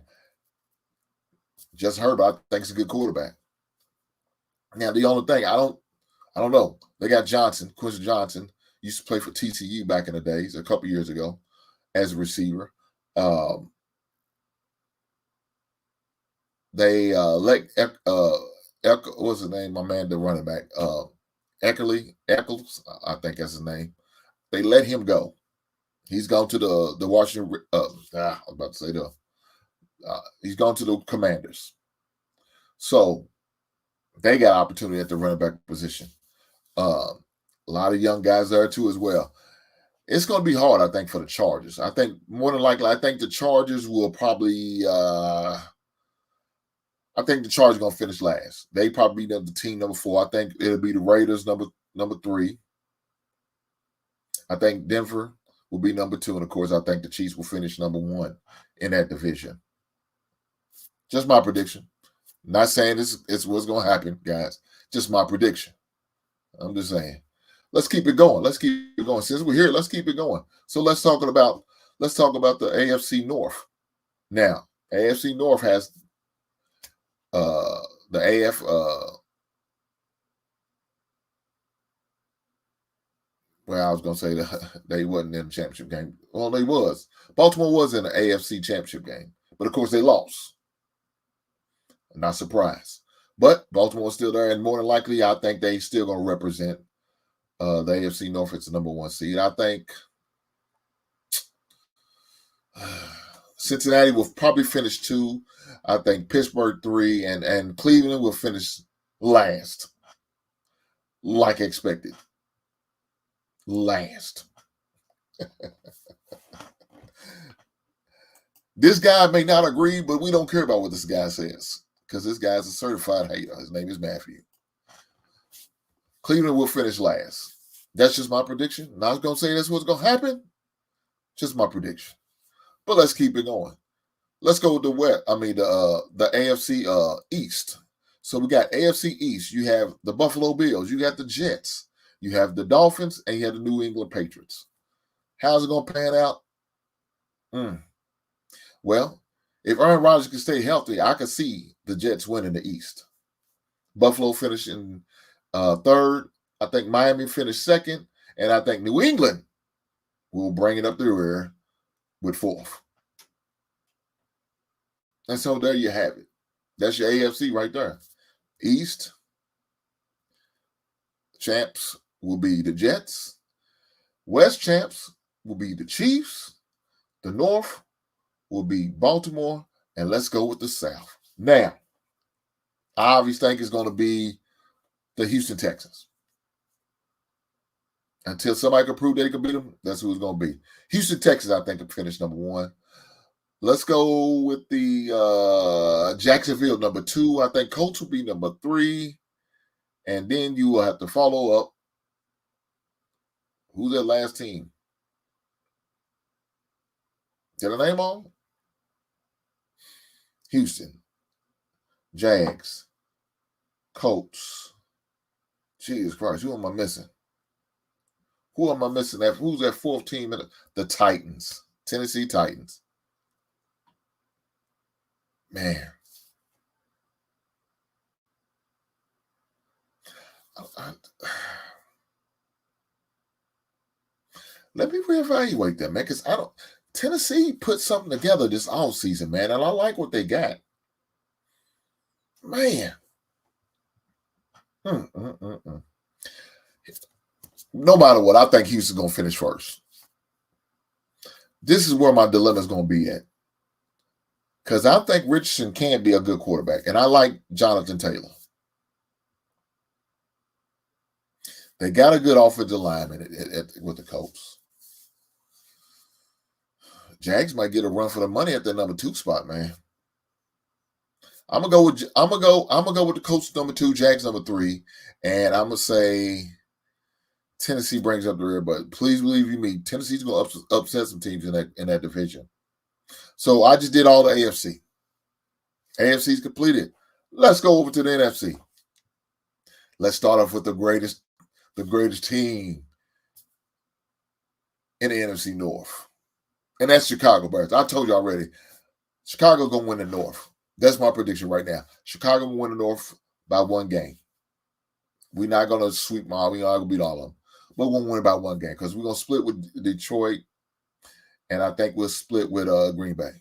just heard, I think he's a good quarterback. Now, the only thing, I don't know. They got Quincy Johnson, used to play for TCU back in the days, a couple years ago, as a receiver. They let what's his name? My man, the running back, Eccles, I think that's his name. They let him go. He's gone to the Washington. I was about to say he's gone to the Commanders. So they got opportunity at the running back position. A lot of young guys there too as well. It's going to be hard, I think, for the Chargers. I think more than likely, I think the Chargers will probably. I think the Chargers are going to finish last. They probably be the team number 4. I think it'll be the Raiders number 3. I think Denver will be number 2, and of course, I think the Chiefs will finish number 1 in that division. Just my prediction. Not saying it's what's going to happen, guys. Just my prediction. I'm just saying. Let's keep it going. Since we're here, let's keep it going. So let's talk about the AFC North. Now, AFC North has the AF well, I was going to say that they wasn't in the championship game. Well, they was. Baltimore was in the AFC championship game. But, of course, they lost. Not surprised. But Baltimore's still there, and more than likely, I think they still going to represent the AFC North. It's the number 1 seed. I think Cincinnati will probably finish 2. I think Pittsburgh 3, and Cleveland will finish last, like expected. Last. This guy may not agree, but we don't care about what this guy says because this guy's a certified hater. His name is Matthew. Cleveland will finish last. That's just my prediction. Not going to say that's what's going to happen. Just my prediction. But let's keep it going. Let's go with the AFC East. So we got AFC East. You have the Buffalo Bills. You got the Jets. You have the Dolphins, and you have the New England Patriots. How's it going to pan out? Well, if Aaron Rodgers can stay healthy, I can see the Jets winning the East. Buffalo finishing 3rd. I think Miami finished 2nd. And I think New England will bring it up the rear with 4th. And so there you have it. That's your AFC right there. East champs will be the Jets. West champs will be the Chiefs. The North will be Baltimore. And let's go with the South. Now, I obviously think it's going to be the Houston Texans. Until somebody can prove they can beat them, that's who it's going to be. Houston Texans, I think, will finish number 1. Let's go with the Jacksonville number 2. I think Colts will be number 3. And then you will have to follow up. Who's that last team? Get a name on? Houston. Jags. Colts. Jesus Christ, who am I missing? Who am I missing? Who's that 4th team? The Titans. Tennessee Titans. Man. Let me reevaluate that, man, because Tennessee put something together this offseason, man, and I like what they got. Man. No matter what, I think Houston's going to finish first. This is where my dilemma is going to be at. Because I think Richardson can be a good quarterback, and I like Jonathan Taylor. They got a good offensive lineman with the Colts. Jags might get a run for the money at the number 2 spot, man. I'm gonna go with the Colts number 2, Jags number 3, and I'm gonna say Tennessee brings up the rear, but please believe you me, Tennessee's going to upset some teams in that division. So I just did all the AFC. AFC's completed. Let's go over to the NFC. Let's start off with the greatest team in the NFC North. And that's Chicago Bears. I told you already, Chicago's going to win the North. That's my prediction right now. Chicago will win the North by 1 game. We're not going to sweep them all. We're not going to beat all of them. But we're going to win by 1 game because we're going to split with Detroit, and I think we'll split with Green Bay.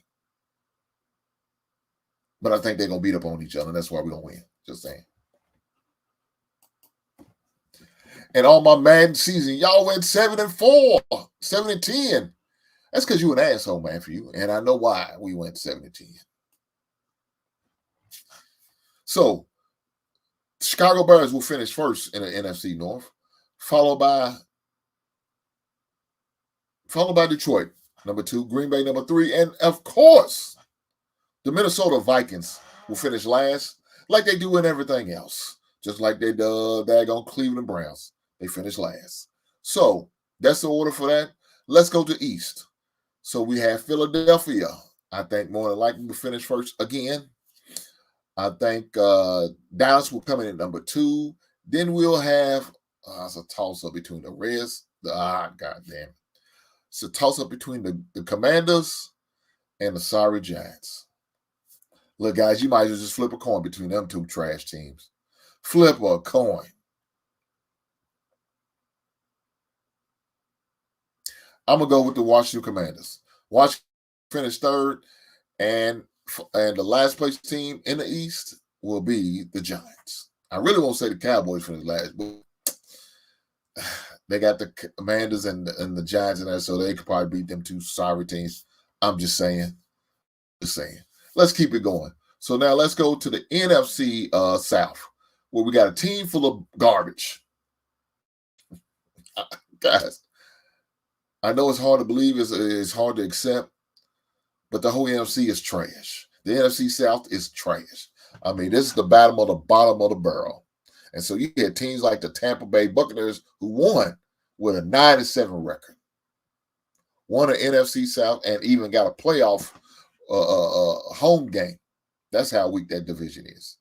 But I think they're going to beat up on each other, and that's why we're going to win. Just saying. And on my Madden season, y'all went 7-4, 7-10. That's because you an asshole, man, for you. And I know why we went 7-10. So, Chicago Bears will finish first in the NFC North, followed by Detroit, number 2, Green Bay, number 3, and of course, the Minnesota Vikings will finish last, like they do in everything else, just like they daggone Cleveland Browns. They finish last. So that's the order for that. Let's go to East. So we have Philadelphia. I think more than likely will finish first again. I think Dallas will come in at number 2. Then we'll have it's a toss-up between the Reds. Goddamn. It's a toss-up between the Commanders and the sorry Giants. Look, guys, you might as well just flip a coin between them 2 trash teams. Flip a coin. I'm going to go with the Washington Commanders. Washington finished 3rd, and the last place team in the East will be the Giants. I really won't say the Cowboys finished last, but they got the Commanders and the Giants in there, so they could probably beat them 2 sorry teams. I'm just saying. Let's keep it going. So now let's go to the NFC South, where we got a team full of garbage. Guys, I know it's hard to believe, it's hard to accept, but the whole NFC is trash. The NFC South is trash. I mean, this is the bottom of the barrel. And so you get teams like the Tampa Bay Buccaneers who won with a 9-7 record, won an NFC South, and even got a playoff home game. That's how weak that division is.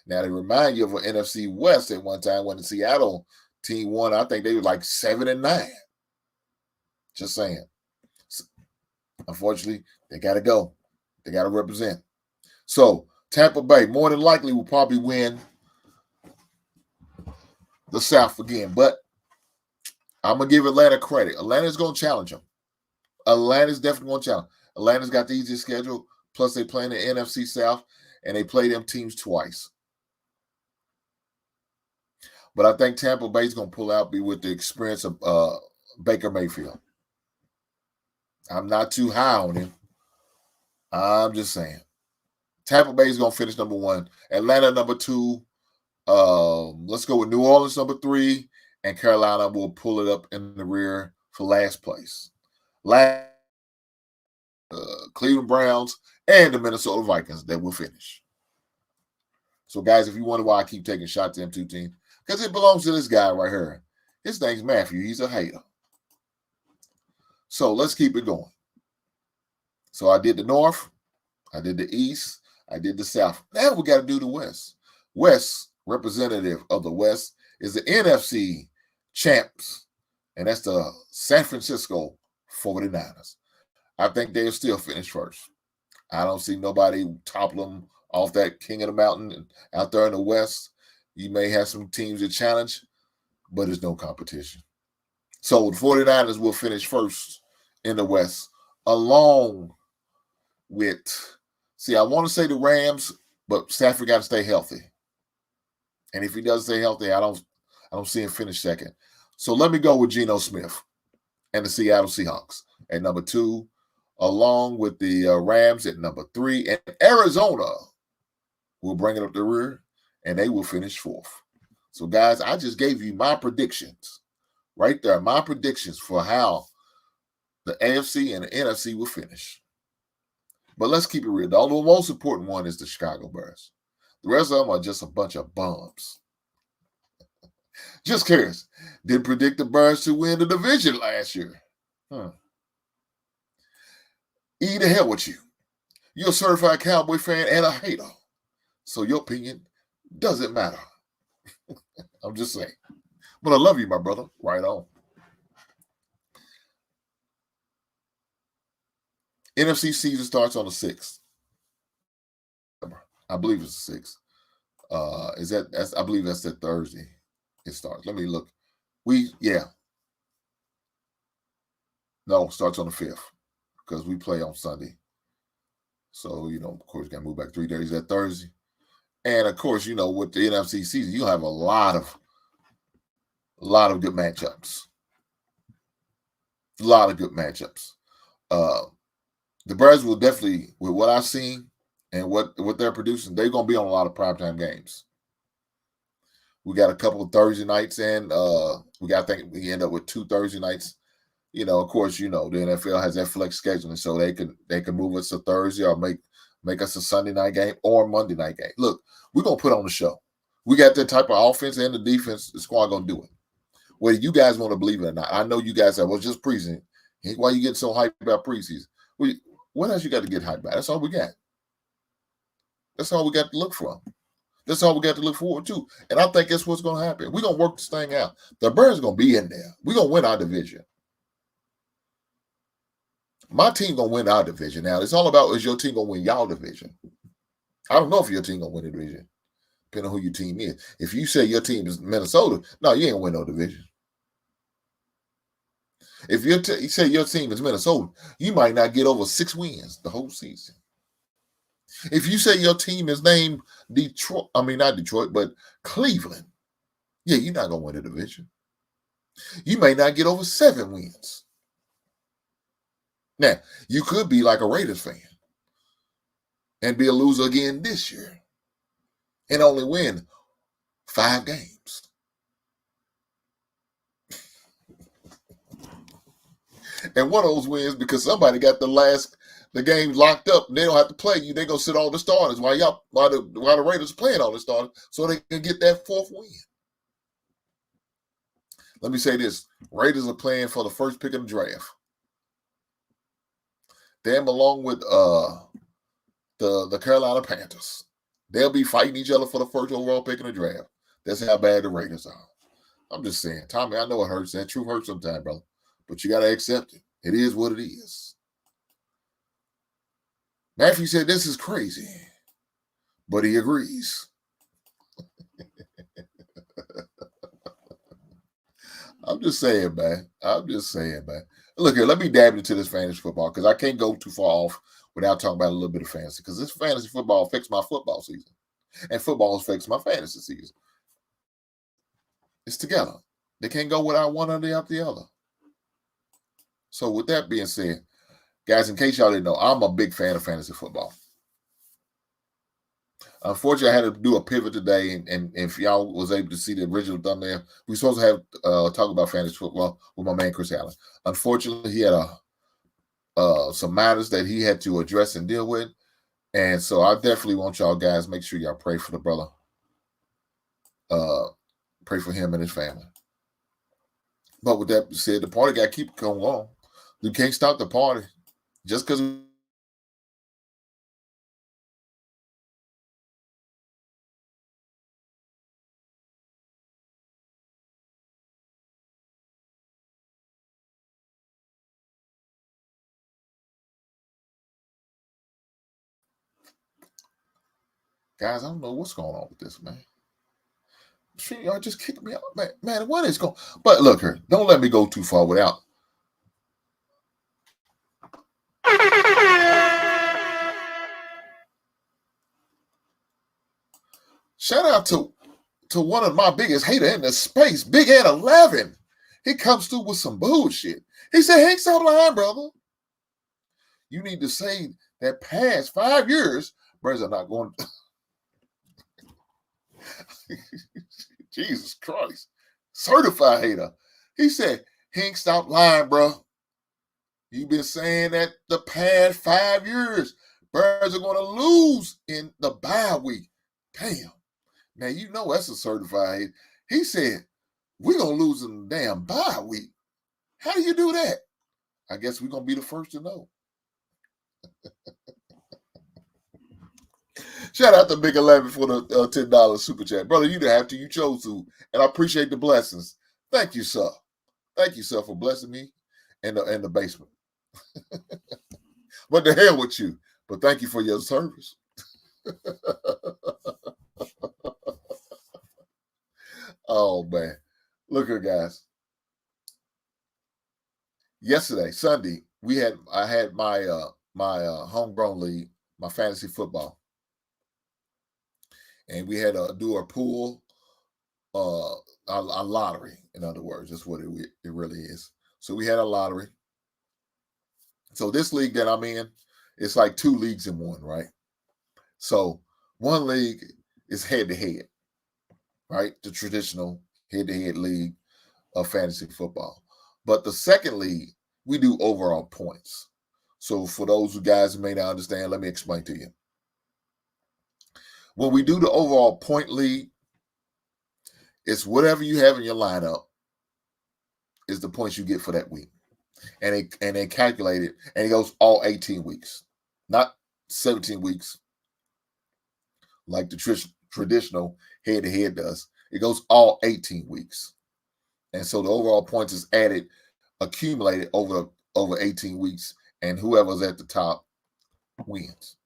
Now, they remind you of an NFC West at one time when the Seattle team won. I think they were like 7-9. Just saying. Unfortunately, they got to go. They got to represent. So, Tampa Bay, more than likely, will probably win the South again. But I'm going to give Atlanta credit. Atlanta's going to challenge them. Atlanta's definitely going to challenge. Atlanta's got the easiest schedule. Plus, they play in the NFC South, and they play them teams twice. But I think Tampa Bay's going to pull out with the experience of Baker Mayfield. I'm not too high on him. I'm just saying. Tampa Bay is going to finish number 1. Atlanta number 2. Let's go with New Orleans number 3. And Carolina will pull it up in the rear for last place. Cleveland Browns and the Minnesota Vikings that will finish. So, guys, if you wonder why I keep taking shots at them 2 teams, because it belongs to this guy right here. His name's Matthew. He's a hater. So let's keep it going. So I did the North, I did the East, I did the South. Now we got to do the West. West, representative of the West, is the NFC champs, and that's the San Francisco 49ers. I think they'll still finish first. I don't see nobody topple them off that king of the mountain out there in the West. You may have some teams that challenge, but there's no competition. So the 49ers will finish first in the West, along with, I want to say the Rams, but Stafford got to stay healthy. And if he doesn't stay healthy, I don't see him finish second. So let me go with Geno Smith and the Seattle Seahawks at number 2, along with the Rams at number 3. And Arizona will bring it up the rear, and they will finish 4th. So, guys, I just gave you my predictions. Right there, my predictions for how the AFC and the NFC will finish. But let's keep it real. The most important one is the Chicago Bears. The rest of them are just a bunch of bums. Just curious. Did predict the Birds to win the division last year. E to hell with you. You're a certified Cowboy fan and a hater. So your opinion doesn't matter. I'm just saying. But I love you, my brother. Right on. NFC season starts on the 6th. I believe it's the 6th. I believe that's that Thursday it starts. Let me look. No, it starts on the 5th because we play on Sunday. So, of course, got to move back 3 days that Thursday. And, of course, with the NFC season, you'll have a lot of good matchups. A lot of good matchups. The Bears will definitely, with what I've seen and what they're producing, they're going to be on a lot of primetime games. We got a couple of Thursday nights and we end up with 2 Thursday nights. Of course, the NFL has that flex scheduling, so they can move us to Thursday or make us a Sunday night game or a Monday night game. Look, we're going to put on the show. We got that type of offense and the defense. The squad going to do it. Whether you guys want to believe it or not. I know you guys say, well, just preseason. Why you get so hyped about preseason? What else you got to get hyped about? That's all we got. That's all we got to look for. That's all we got to look forward to. And I think that's what's going to happen. We're going to work this thing out. The Bears are going to be in there. We're going to win our division. My team going to win our division. Now, it's all about, is your team going to win y'all division? I don't know if your team going to win the division, depending on who your team is. If you say your team is Minnesota, no, you ain't going to win no division. If you say your team is Minnesota, you might not get over 6 wins the whole season. If you say your team is named not Detroit, but Cleveland, you're not going to win the division. You may not get over 7 wins. Now, you could be like a Raiders fan and be a loser again this year and only win 5 games. And one of those wins because somebody got the game locked up and they don't have to play you. They're going to sit all the starters while the Raiders are playing all the starters so they can get that 4th win. Let me say this. Raiders are playing for the first pick of the draft. Them along with the Carolina Panthers. They'll be fighting each other for the first overall pick in the draft. That's how bad the Raiders are. I'm just saying. Tommy, I know it hurts. That truth hurts sometimes, brother. But you got to accept it. It is what it is. Matthew said this is crazy, but he agrees. I'm just saying, man. Look here, let me dab into this fantasy football because I can't go too far off without talking about a little bit of fantasy because this fantasy football affects my football season and football affects my fantasy season. It's together. They can't go without one or the other. So with that being said, guys, in case y'all didn't know, I'm a big fan of fantasy football. Unfortunately, I had to do a pivot today, and if y'all was able to see the original thumbnail, we were supposed to have talk about fantasy football with my man Chris Allen. Unfortunately, he had some matters that he had to address and deal with, and so I definitely want y'all guys make sure y'all pray for the brother, pray for him and his family. But with that said, the party got to keep going on. You can't stop the party just because. Guys, I don't know what's going on with this, man. Sure, y'all just kicked me out, man. What is going? But look here, don't let me go too far without. Shout out to one of my biggest haters in the space, Big Ed 11. He comes through with some bullshit. He said, "Hey, stop lying, brother. You need to say that past 5 years, brothers are not going." Jesus Christ. Certified hater. He said, he ain't stop lying, bro. You've been saying that the past 5 years, Birds are going to lose in the bye week. Damn. Now, you know that's a certified hater. He said, we're going to lose in the damn bye week. How do you do that? I guess we're going to be the first to know. Shout out to Big 11 for the $10 super chat. Brother, you didn't have to. You chose to. And I appreciate the blessings. Thank you, sir. Thank you, sir, for blessing me in the basement. But the hell with you. But thank you for your service. Oh, man. Look here, guys. Yesterday, Sunday, I had my homegrown league, my fantasy football. And we had to do a pool, a lottery, in other words. That's what it really is. So we had a lottery. So this league that I'm in, it's like 2 leagues in one, right? So one league is head-to-head, right? The traditional head-to-head league of fantasy football. But the second league, we do overall points. So for those who guys who may not understand, let me explain to you. When we do the overall point league, it's whatever you have in your lineup is the points you get for that week. And they calculate it, and it goes all 18 weeks, not 17 weeks like the traditional head-to-head does. It goes all 18 weeks. And so the overall points is accumulated over 18 weeks, and whoever's at the top wins.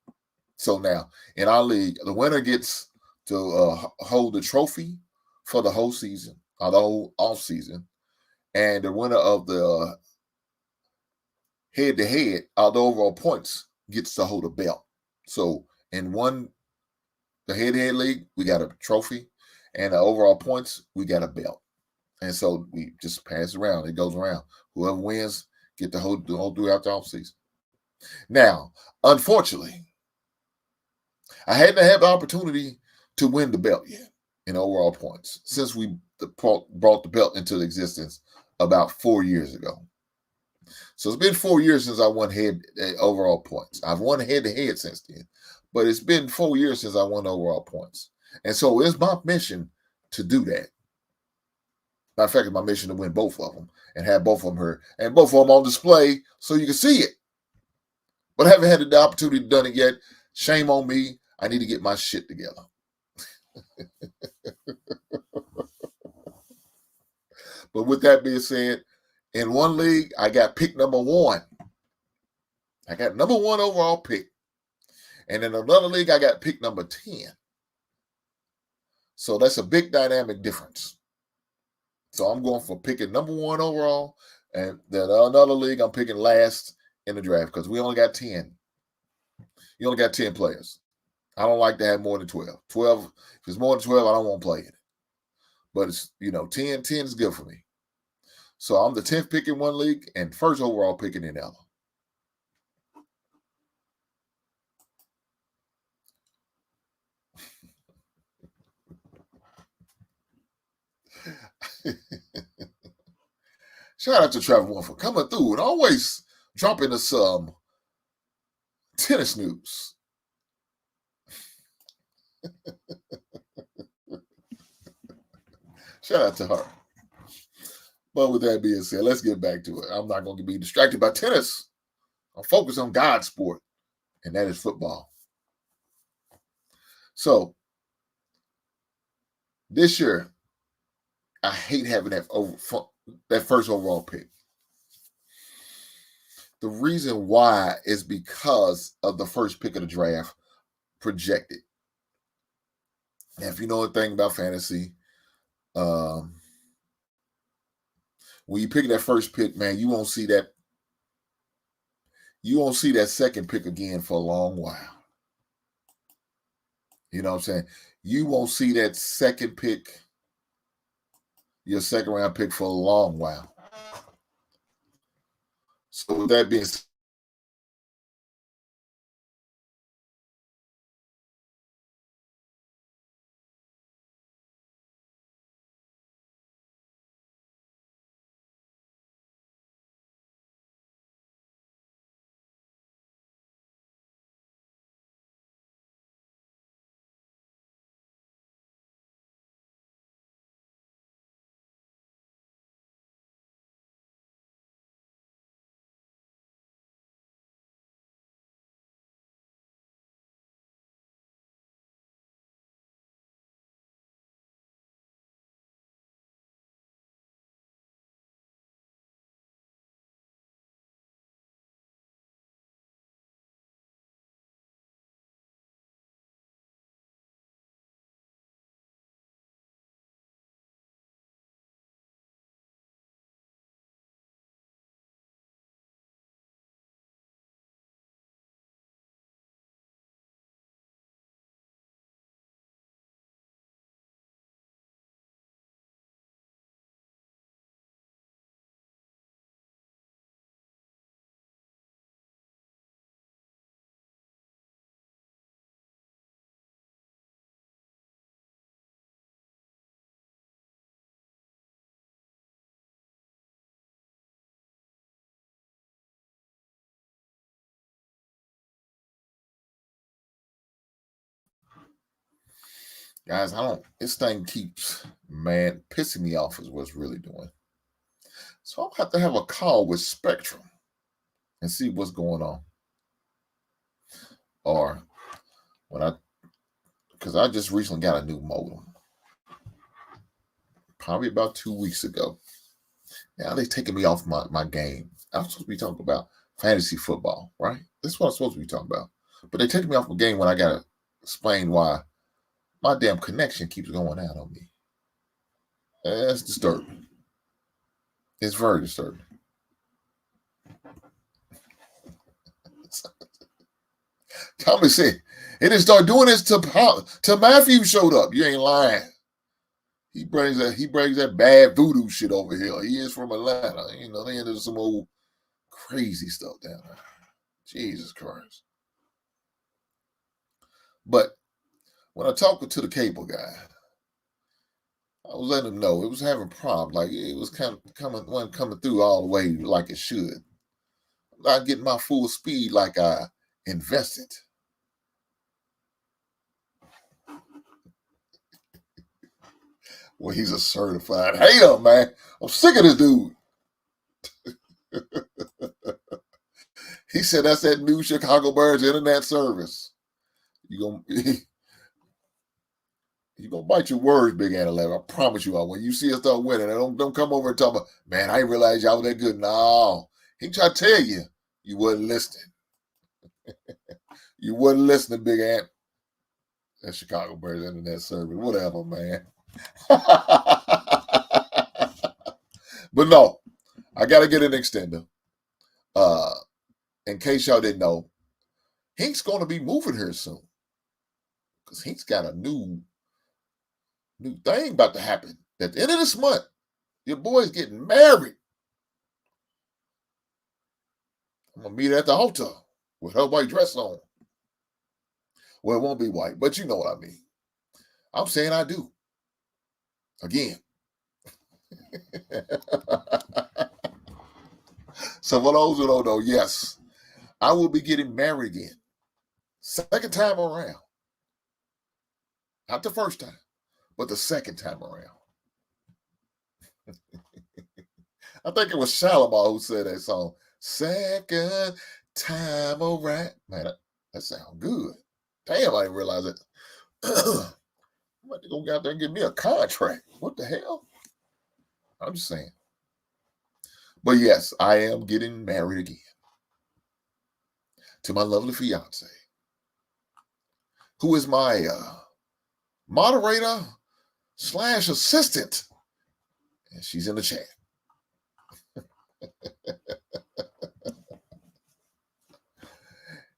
So now, in our league, the winner gets to hold the trophy for the whole season, or the whole off season, and the winner of the head-to-head, the overall points, gets to hold a belt. So in the head-to-head league, we got a trophy, and the overall points, we got a belt. And so we just pass it around. It goes around. Whoever wins get to hold throughout the offseason. Now, unfortunately, I hadn't had the opportunity to win the belt yet in overall points since we brought the belt into existence about 4 years ago. So it's been 4 years since I won overall points. I've won head-to-head since then, but it's been 4 years since I won overall points. And so it's my mission to do that. Matter of fact, it's my mission to win both of them and have both of them here and both of them on display so you can see it. But I haven't had the opportunity to do it yet. Shame on me. I need to get my shit together. But with that being said, in one league, I got pick number 1. I got number 1 overall pick. And in another league, I got pick number 10. So that's a big dynamic difference. So I'm going for picking number 1 overall. And then another league, I'm picking last in the draft because we only got 10. You only got 10 players. I don't like to have more than 12. 12, if it's more than 12, I don't want to play it. But it's, 10 is good for me. So I'm the 10th pick in one league and first overall pick in the other. Shout out to Trevor One for coming through and always dropping us some tennis news. Shout out to her. But with that being said, let's get back to it. I'm not going to be distracted by tennis. I'm focused on God's sport, and that is football. So this year, I hate having that first overall pick. The reason why is because of the first pick of the draft projected. And if you know anything about fantasy, when you pick that first pick, man, you won't see that. You won't see that second pick again for a long while. You know what I'm saying? You won't see that second pick, your second round pick, for a long while. So with that being said, Guys, this thing keeps, man, pissing me off is what's really doing. So I'll have to have a call with Spectrum and see what's going on. Or because I just recently got a new modem. Probably about 2 weeks ago. Now they're taking me off my game. I'm supposed to be talking about fantasy football, right? That's what I'm supposed to be talking about. But they take me off my game when I got to explain why my damn connection keeps going out on me. That's disturbing. It's very disturbing. Tommy said, it didn't start doing this till Matthew showed up. You ain't lying. He brings that bad voodoo shit over here. He is from Atlanta. You know, they into some old crazy stuff down there. Jesus Christ. But when I talked to the cable guy, I was letting him know it was having problems. Like it was wasn't coming through all the way like it should. I'm not getting my full speed like I invested. Well, he's a certified hater, man. I'm sick of this dude. He said that's that new Chicago Bears internet service. You gonna bite your words, Big Anna Levy. I promise you. When you see us start winning, don't come over and tell me, man, I didn't realize y'all was that good. No, he tried to tell you, you wasn't listening. You wasn't listening, Big Ant. That Chicago Bears internet service, whatever, man. But no, I gotta get an extender. In case y'all didn't know, Hink's gonna be moving here soon. Because Hink's got a new thing about to happen. At the end of this month, your boy's getting married. I'm gonna meet her at the altar with her white dress on. Well, it won't be white, but you know what I mean. I'm saying I do. Again. So for those who don't know, yes, I will be getting married again. Second time around. Not the first time, but the second time around. I think it was Shalimar who said that song. Second time around. Man, that sounds good. Damn, I didn't realize it. I'm about to go out there and get me a contract. What the hell? I'm just saying. But yes, I am getting married again. To my lovely fiance. Who is my moderator / assistant. And she's in the chat.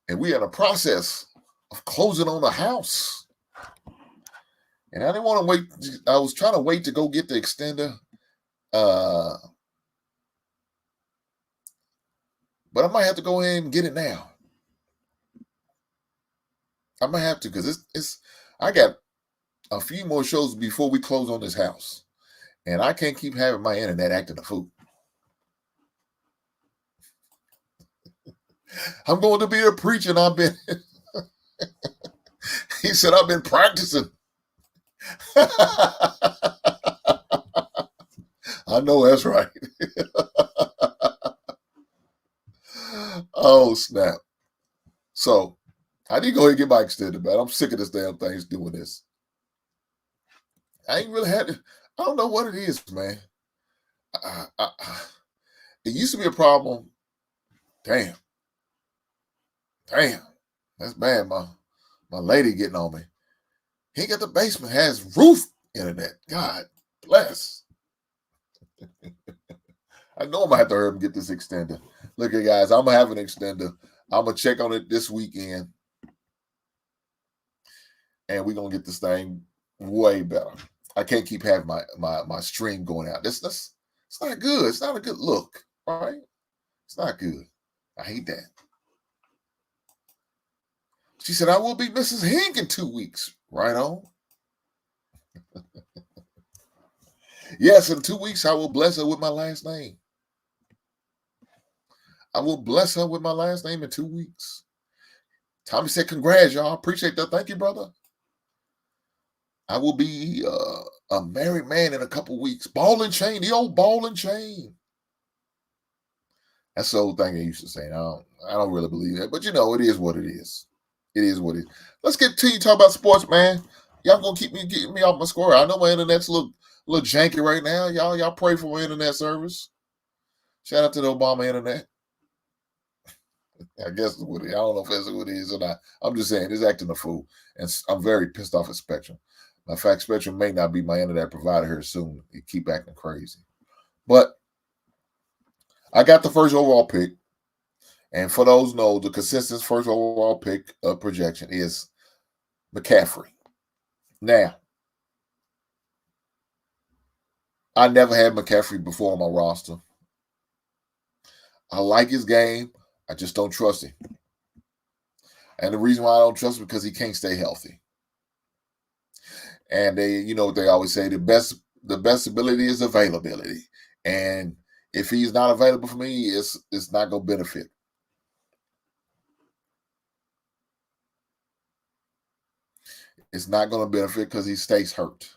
And we are in a process of closing on the house. And I didn't want to wait. I was trying to wait to go get the extender. But I might have to go ahead and get it now. I might have to because I got a few more shows before we close on this house. And I can't keep having my internet acting a fool. I'm going to be a preacher. He said, I've been practicing. I know that's right. Oh, snap. So, I need to go ahead and get my extended, man. I'm sick of this damn thing doing this. I ain't really had to. I don't know what it is, man. It used to be a problem. Damn. That's bad, my lady getting on me. He got the basement, has roof internet. God bless. I know I'm going to have to hurry up and get this extender. Look at guys, I'm going to have an extender. I'm going to check on it this weekend. And we're going to get this thing way better. I can't keep having my stream going out. It's not good. It's not a good look. All right? It's not good. I hate that. She said, I will be Mrs. Hink in 2 weeks. Right on. Yes, in 2 weeks, I will bless her with my last name. I will bless her with my last name in 2 weeks. Tommy said, congrats, y'all. Appreciate that. Thank you, brother. I will be a married man in a couple weeks. Ball and chain, the old ball and chain. That's the old thing they used to say. I don't really believe that, but it is what it is. It is what it is. Let's get to you talk about sports, man. Y'all gonna keep getting me off my square. I know my internet's a little janky right now. Y'all pray for my internet service. Shout out to the Obama internet. I guess it's what it is. I don't know if that's what it is or not. I'm just saying it's acting a fool, and I'm very pissed off at Spectrum. In fact, Spectrum may not be my internet provider here soon. It keep acting crazy, but I got the first overall pick, and for those who know, the consensus first overall pick projection is McCaffrey. Now, I never had McCaffrey before on my roster. I like his game. I just don't trust him. And the reason why I don't trust him is because he can't stay healthy. And they always say, the best ability is availability. And if he's not available for me, it's not going to benefit. It's not going to benefit because he stays hurt.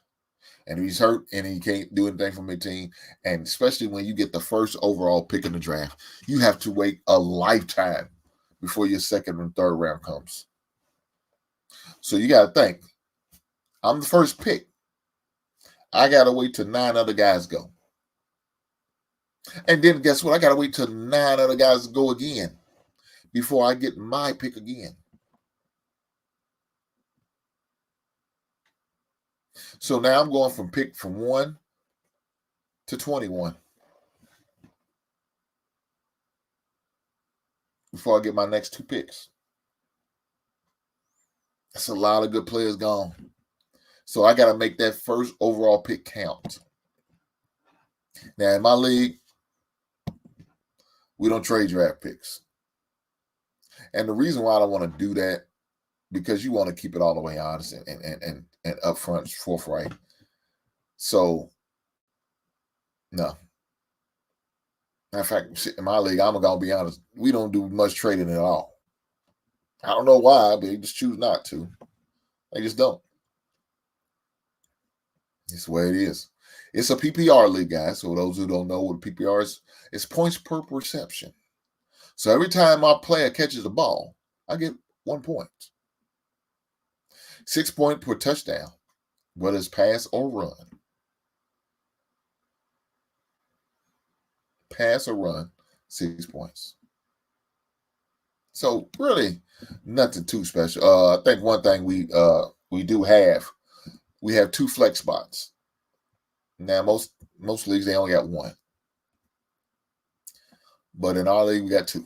And if he's hurt and he can't do anything for my team, and especially when you get the first overall pick in the draft, you have to wait a lifetime before your second and third round comes. So you got to think, I'm the first pick. I got to wait till 9 other guys go. And then guess what? I got to wait till 9 other guys go again before I get my pick again. So now I'm going from pick from 1 to 21 before I get my next 2 picks. That's a lot of good players gone. So I got to make that first overall pick count. Now, in my league, we don't trade draft picks. And the reason why I don't want to do that, because you want to keep it all the way honest and upfront, forthright. So, no. Matter of fact, in my league, I'm going to be honest, we don't do much trading at all. I don't know why, but they just choose not to. They just don't. It's the way it is. It's a PPR league, guys. So those who don't know what a PPR is, it's points per reception. So every time my player catches the ball, I get 1 point. 6 points per touchdown, whether it's pass or run. Pass or run, 6 points. So really, nothing too special. I think one thing we do have, we have 2 flex spots. Now most leagues they only got 1, but in our league we got 2.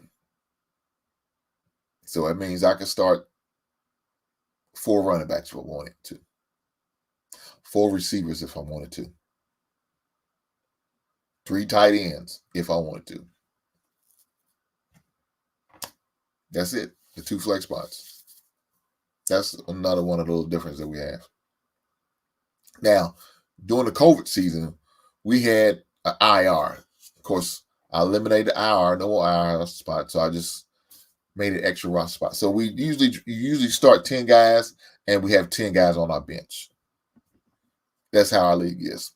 So that means I can start 4 running backs if I wanted to, 4 receivers if I wanted to, 3 tight ends if I wanted to. That's it. The 2 flex spots. That's another one of those differences that we have. Now, during the COVID season, we had an IR. Of course, I eliminated the IR, no more IR spot, so I just made an extra roster spot. So we usually start 10 guys, and we have 10 guys on our bench. That's how our league is.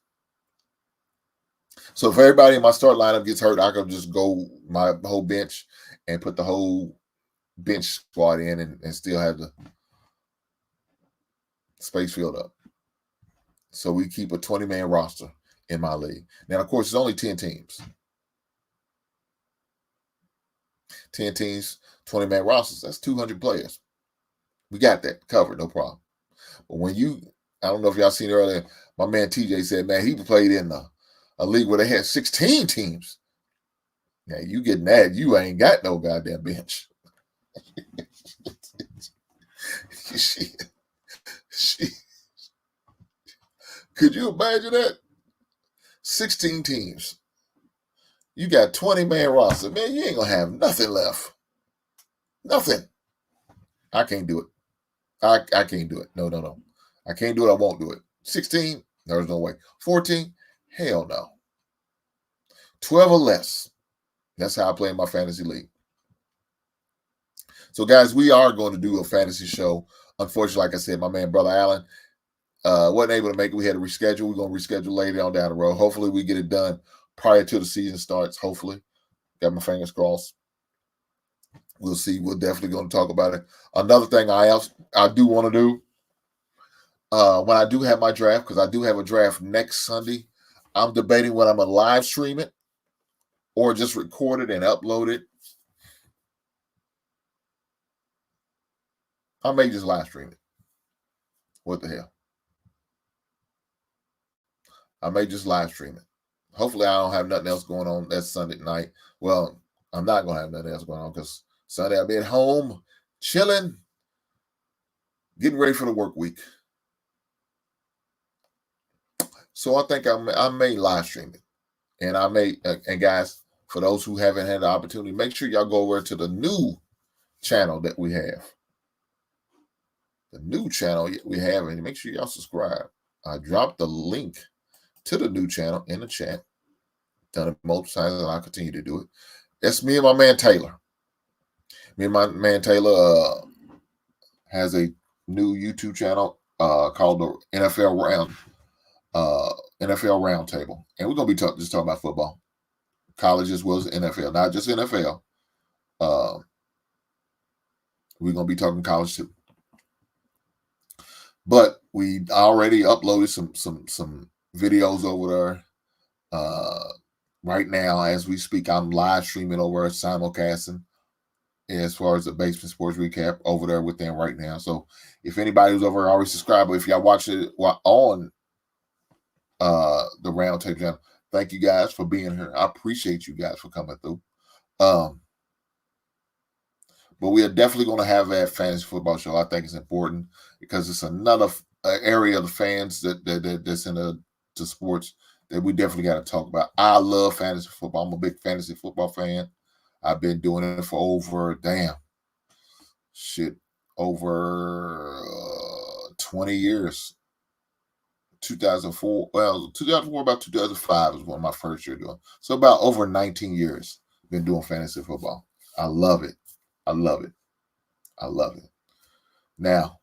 So if everybody in my start lineup gets hurt, I can just go my whole bench and put the whole bench squad in and still have the space filled up. So we keep a 20-man roster in my league. Now, of course, it's only 10 teams. 10 teams, 20-man rosters. That's 200 players. We got that covered, no problem. But when I don't know if y'all seen earlier, my man TJ said, man, he played in a league where they had 16 teams. Now, you getting that, you ain't got no goddamn bench. Shit. Could you imagine that? 16 teams. You got 20-man roster. Man, you ain't going to have nothing left. Nothing. I can't do it. I can't do it. No. I can't do it. I won't do it. 16, there's no way. 14, hell no. 12 or less. That's how I play in my fantasy league. So, guys, we are going to do a fantasy show. Unfortunately, like I said, my man, Brother Allen, Wasn't able to make it. We had to reschedule. We're going to reschedule later on down the road. Hopefully we get it done prior to the season starts. Hopefully. Got my fingers crossed. We'll see. We're definitely going to talk about it. Another thing I do want to do, when I do have my draft, because I do have a draft next Sunday, I'm debating whether I'm going to live stream it or just record it and upload it. I may just live stream it. What the hell? I may just live stream it. Hopefully I don't have nothing else going on that Sunday night. Well, I'm not going to have nothing else going on because Sunday I'll be at home, chilling, getting ready for the work week. So I think I may live stream it. And I may, and guys, for those who haven't had the opportunity, make sure y'all go over to the new channel that we have. The new channel we have, and make sure y'all subscribe. I dropped the link to the new channel in the chat. Done it multiple times, and I'll continue to do it. That's me and my man Taylor. Me and my man Taylor has a new YouTube channel called the NFL Roundtable, and we're gonna be just talking about football, college as well as NFL, not just NFL. We're gonna be talking college too. But we already uploaded some videos over there. Right now, as we speak, I'm live streaming over simulcasting as far as the Basement Sports Recap over there with them right now. So if anybody who's over there already subscribed, but if y'all watch it on the Roundtable channel, thank you guys for being here. I appreciate you guys for coming through. But we are definitely going to have that fantasy football show. I think it's important because it's another area of the fans that's into sports that we definitely got to talk about. I love fantasy football. I'm a big fantasy football fan. I've been doing it for over 20 years. 2004, about 2005 was one of my first year doing. So about over 19 years been doing fantasy football. I love it. I love it. I love it. Now,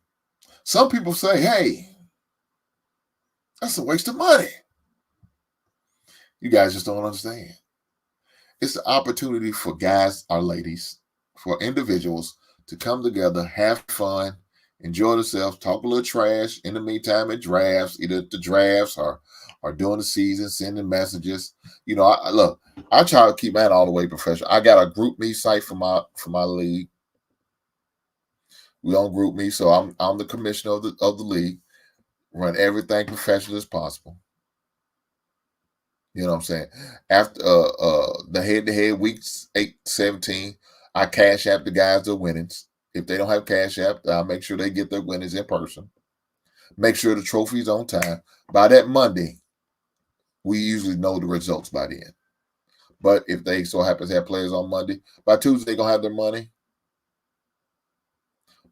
some people say, hey, that's a waste of money. You guys just don't understand. It's an opportunity for guys or ladies, for individuals to come together, have fun, enjoy themselves, talk a little trash. In the meantime, at drafts, either at the drafts or during the season, sending messages. You know, I try to keep that all the way professional. I got a group me site for my league. We on group me, so I'm the commissioner of the league. Run everything professional as possible. You know what I'm saying? After the head-to-head weeks 8, 17, I cash app the guys their winnings. If they don't have cash app, I'll make sure they get their winnings in person. Make sure the trophy's on time. By that Monday, we usually know the results by then. But if they so happen to have players on Monday, by Tuesday they're gonna have their money.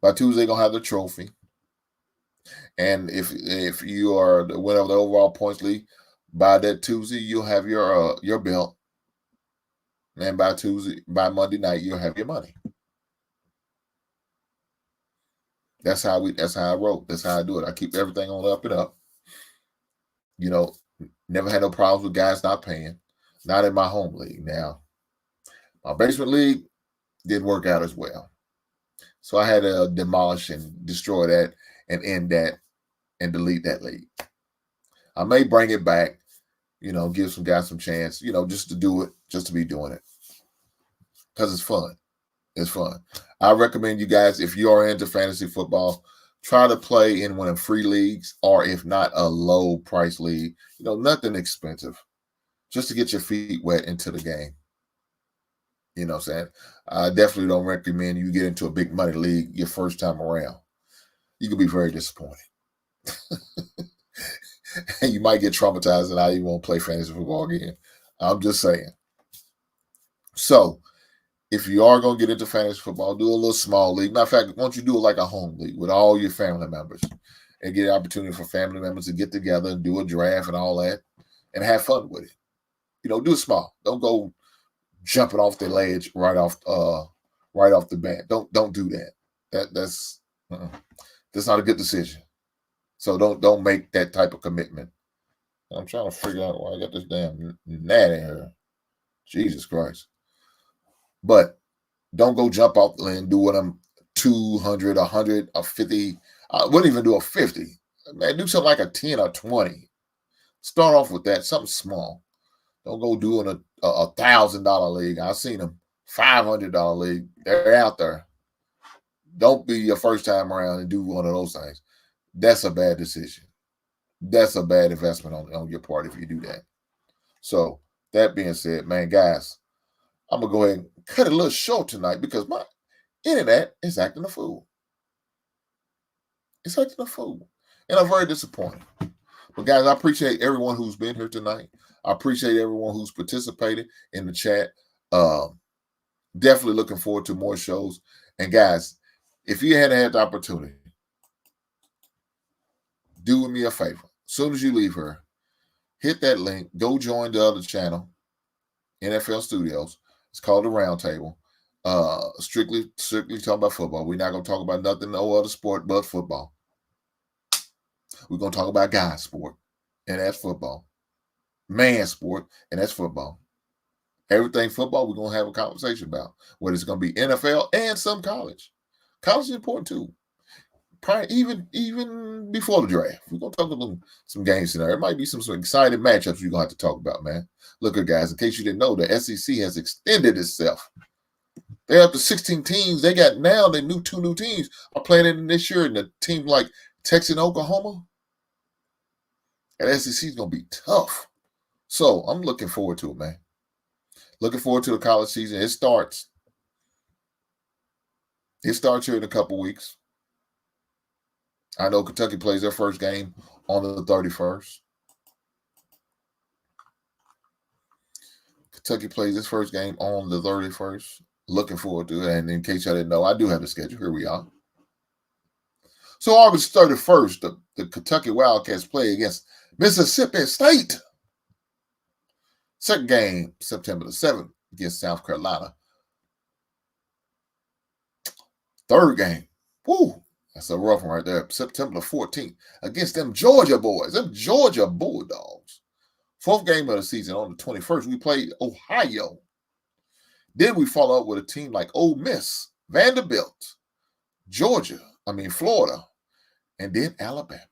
By Tuesday, they're gonna have the trophy. And if you are the winner of the overall points league, by that Tuesday, you'll have your belt. And by Monday night, you'll have your money. That's how I roll. That's how I do it. I keep everything on up and up. You know, never had no problems with guys not paying. Not in my home league. Now, my basement league didn't work out as well. So I had to demolish and destroy that and end that and delete that league. I may bring it back, you know, give some guys some chance, you know, just to do it, just to be doing it. Because it's fun. It's fun. I recommend you guys, if you are into fantasy football, try to play in one of free leagues, or if not, a low price league. You know, nothing expensive. Just to get your feet wet into the game. You know what I'm saying? I definitely don't recommend you get into a big money league your first time around. You can be very disappointed. And you might get traumatized and now you won't play fantasy football again. I'm just saying. So, if you are going to get into fantasy football, do a little small league. Matter of fact, why don't you do it like a home league with all your family members and get an opportunity for family members to get together and do a draft and all that and have fun with it. You know, do it small. Don't go jumping off the ledge right off the bat. Don't do that. That's not a good decision. So don't make that type of commitment. I'm trying to figure out why I got this damn gnat in here. Jesus Christ. But don't go jump out and do what I'm 200, 100, or 50. I wouldn't even do a 50. Man, do something like a 10 or 20. Start off with that, something small. Don't go doing a $1,000 league. I've seen them $500 league. They're out there. Don't be your first time around and do one of those things. That's a bad decision. That's a bad investment on your part if you do that. So that being said, man, guys, I'm going to go ahead and cut it a little short tonight because my internet is acting a fool. It's acting a fool. And I'm very disappointed. But, guys, I appreciate everyone who's been here tonight. I appreciate everyone who's participated in the chat. Definitely looking forward to more shows. And, guys, if you hadn't had the opportunity, do me a favor. As soon as you leave here, hit that link. Go join the other channel, NFL Studios. It's called The Roundtable. Strictly talking about football. We're not going to talk about nothing, no other sport but football. We're going to talk about guys sport, and that's football. Man sport, and that's football. Everything football, we're going to have a conversation about. Whether it's going to be NFL and some college. College is important too. Probably even before the draft. We're going to talk about some games in there. There might be some exciting matchups we're going to have to talk about, man. Look at guys, in case you didn't know, the SEC has extended itself. They're up to 16 teams. They got now two new teams are playing in this year, and a team like Texas and Oklahoma. And SEC is going to be tough. So I'm looking forward to it, man. Looking forward to the college season. It starts here in a couple weeks. I know Kentucky plays their first game on the 31st. Kentucky plays its first game on the 31st. Looking forward to it. And in case y'all didn't know, I do have the schedule. Here we are. So August 31st, the Kentucky Wildcats play against Mississippi State. Second game, September the 7th, against South Carolina. Third game, that's a rough one right there. September the 14th, against them Georgia boys, them Georgia Bulldogs. Fourth game of the season on the 21st, we played Ohio. Then we follow up with a team like Ole Miss, Vanderbilt, Florida, and then Alabama.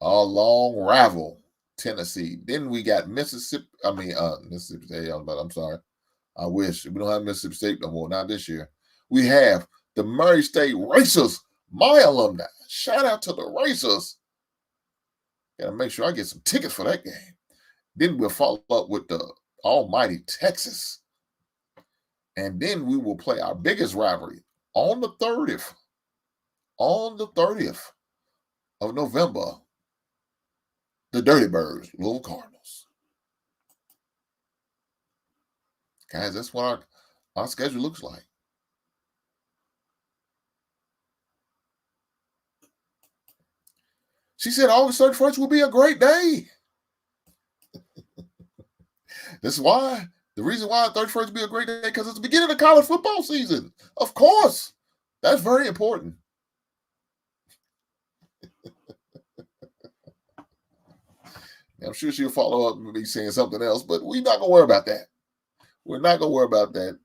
A long rival, Tennessee. Then we got Mississippi State. I'm sorry. I wish. We don't have Mississippi State no more. Not this year. We have the Murray State Racers, my alumni. Shout out to the Racers. Got to make sure I get some tickets for that game. Then we'll follow up with the almighty Texas. And then we will play our biggest rivalry on the 30th. On the 30th of November, the Dirty Birds, Louisville Cardinals. Guys, that's what our schedule looks like. She said August 31st will be a great day. This is why. The reason why 31st will be a great day, because it's the beginning of college football season. Of course. That's very important. I'm sure she'll follow up with me saying something else, but we're not going to worry about that. We're not going to worry about that.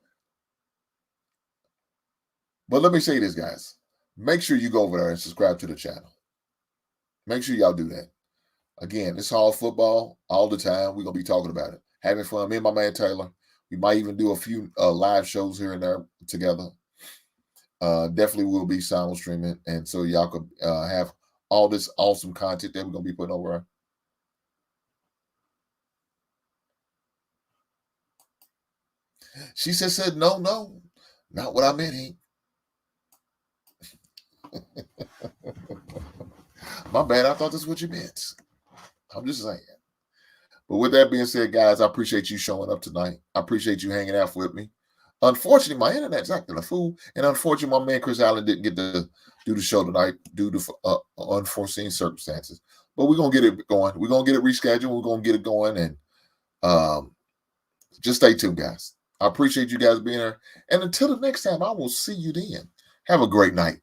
But let me say this, guys. Make sure you go over there and subscribe to the channel. Make sure y'all do that. Again, it's all football all the time. We're going to be talking about it. Having fun. Me and my man Taylor. We might even do a few live shows here and there together. Definitely will be simul streaming. And so y'all could have all this awesome content that we're going to be putting over there. She said, no, not what I meant, Hank. My bad. I thought that's what you meant. I'm just saying. But with that being said, guys, I appreciate you showing up tonight. I appreciate you hanging out with me. Unfortunately, my internet's acting a fool. And unfortunately, my man Chris Allen didn't get to do the show tonight due to unforeseen circumstances. But we're going to get it going. We're going to get it rescheduled. We're going to get it going. And just stay tuned, guys. I appreciate you guys being here. And until the next time, I will see you then. Have a great night.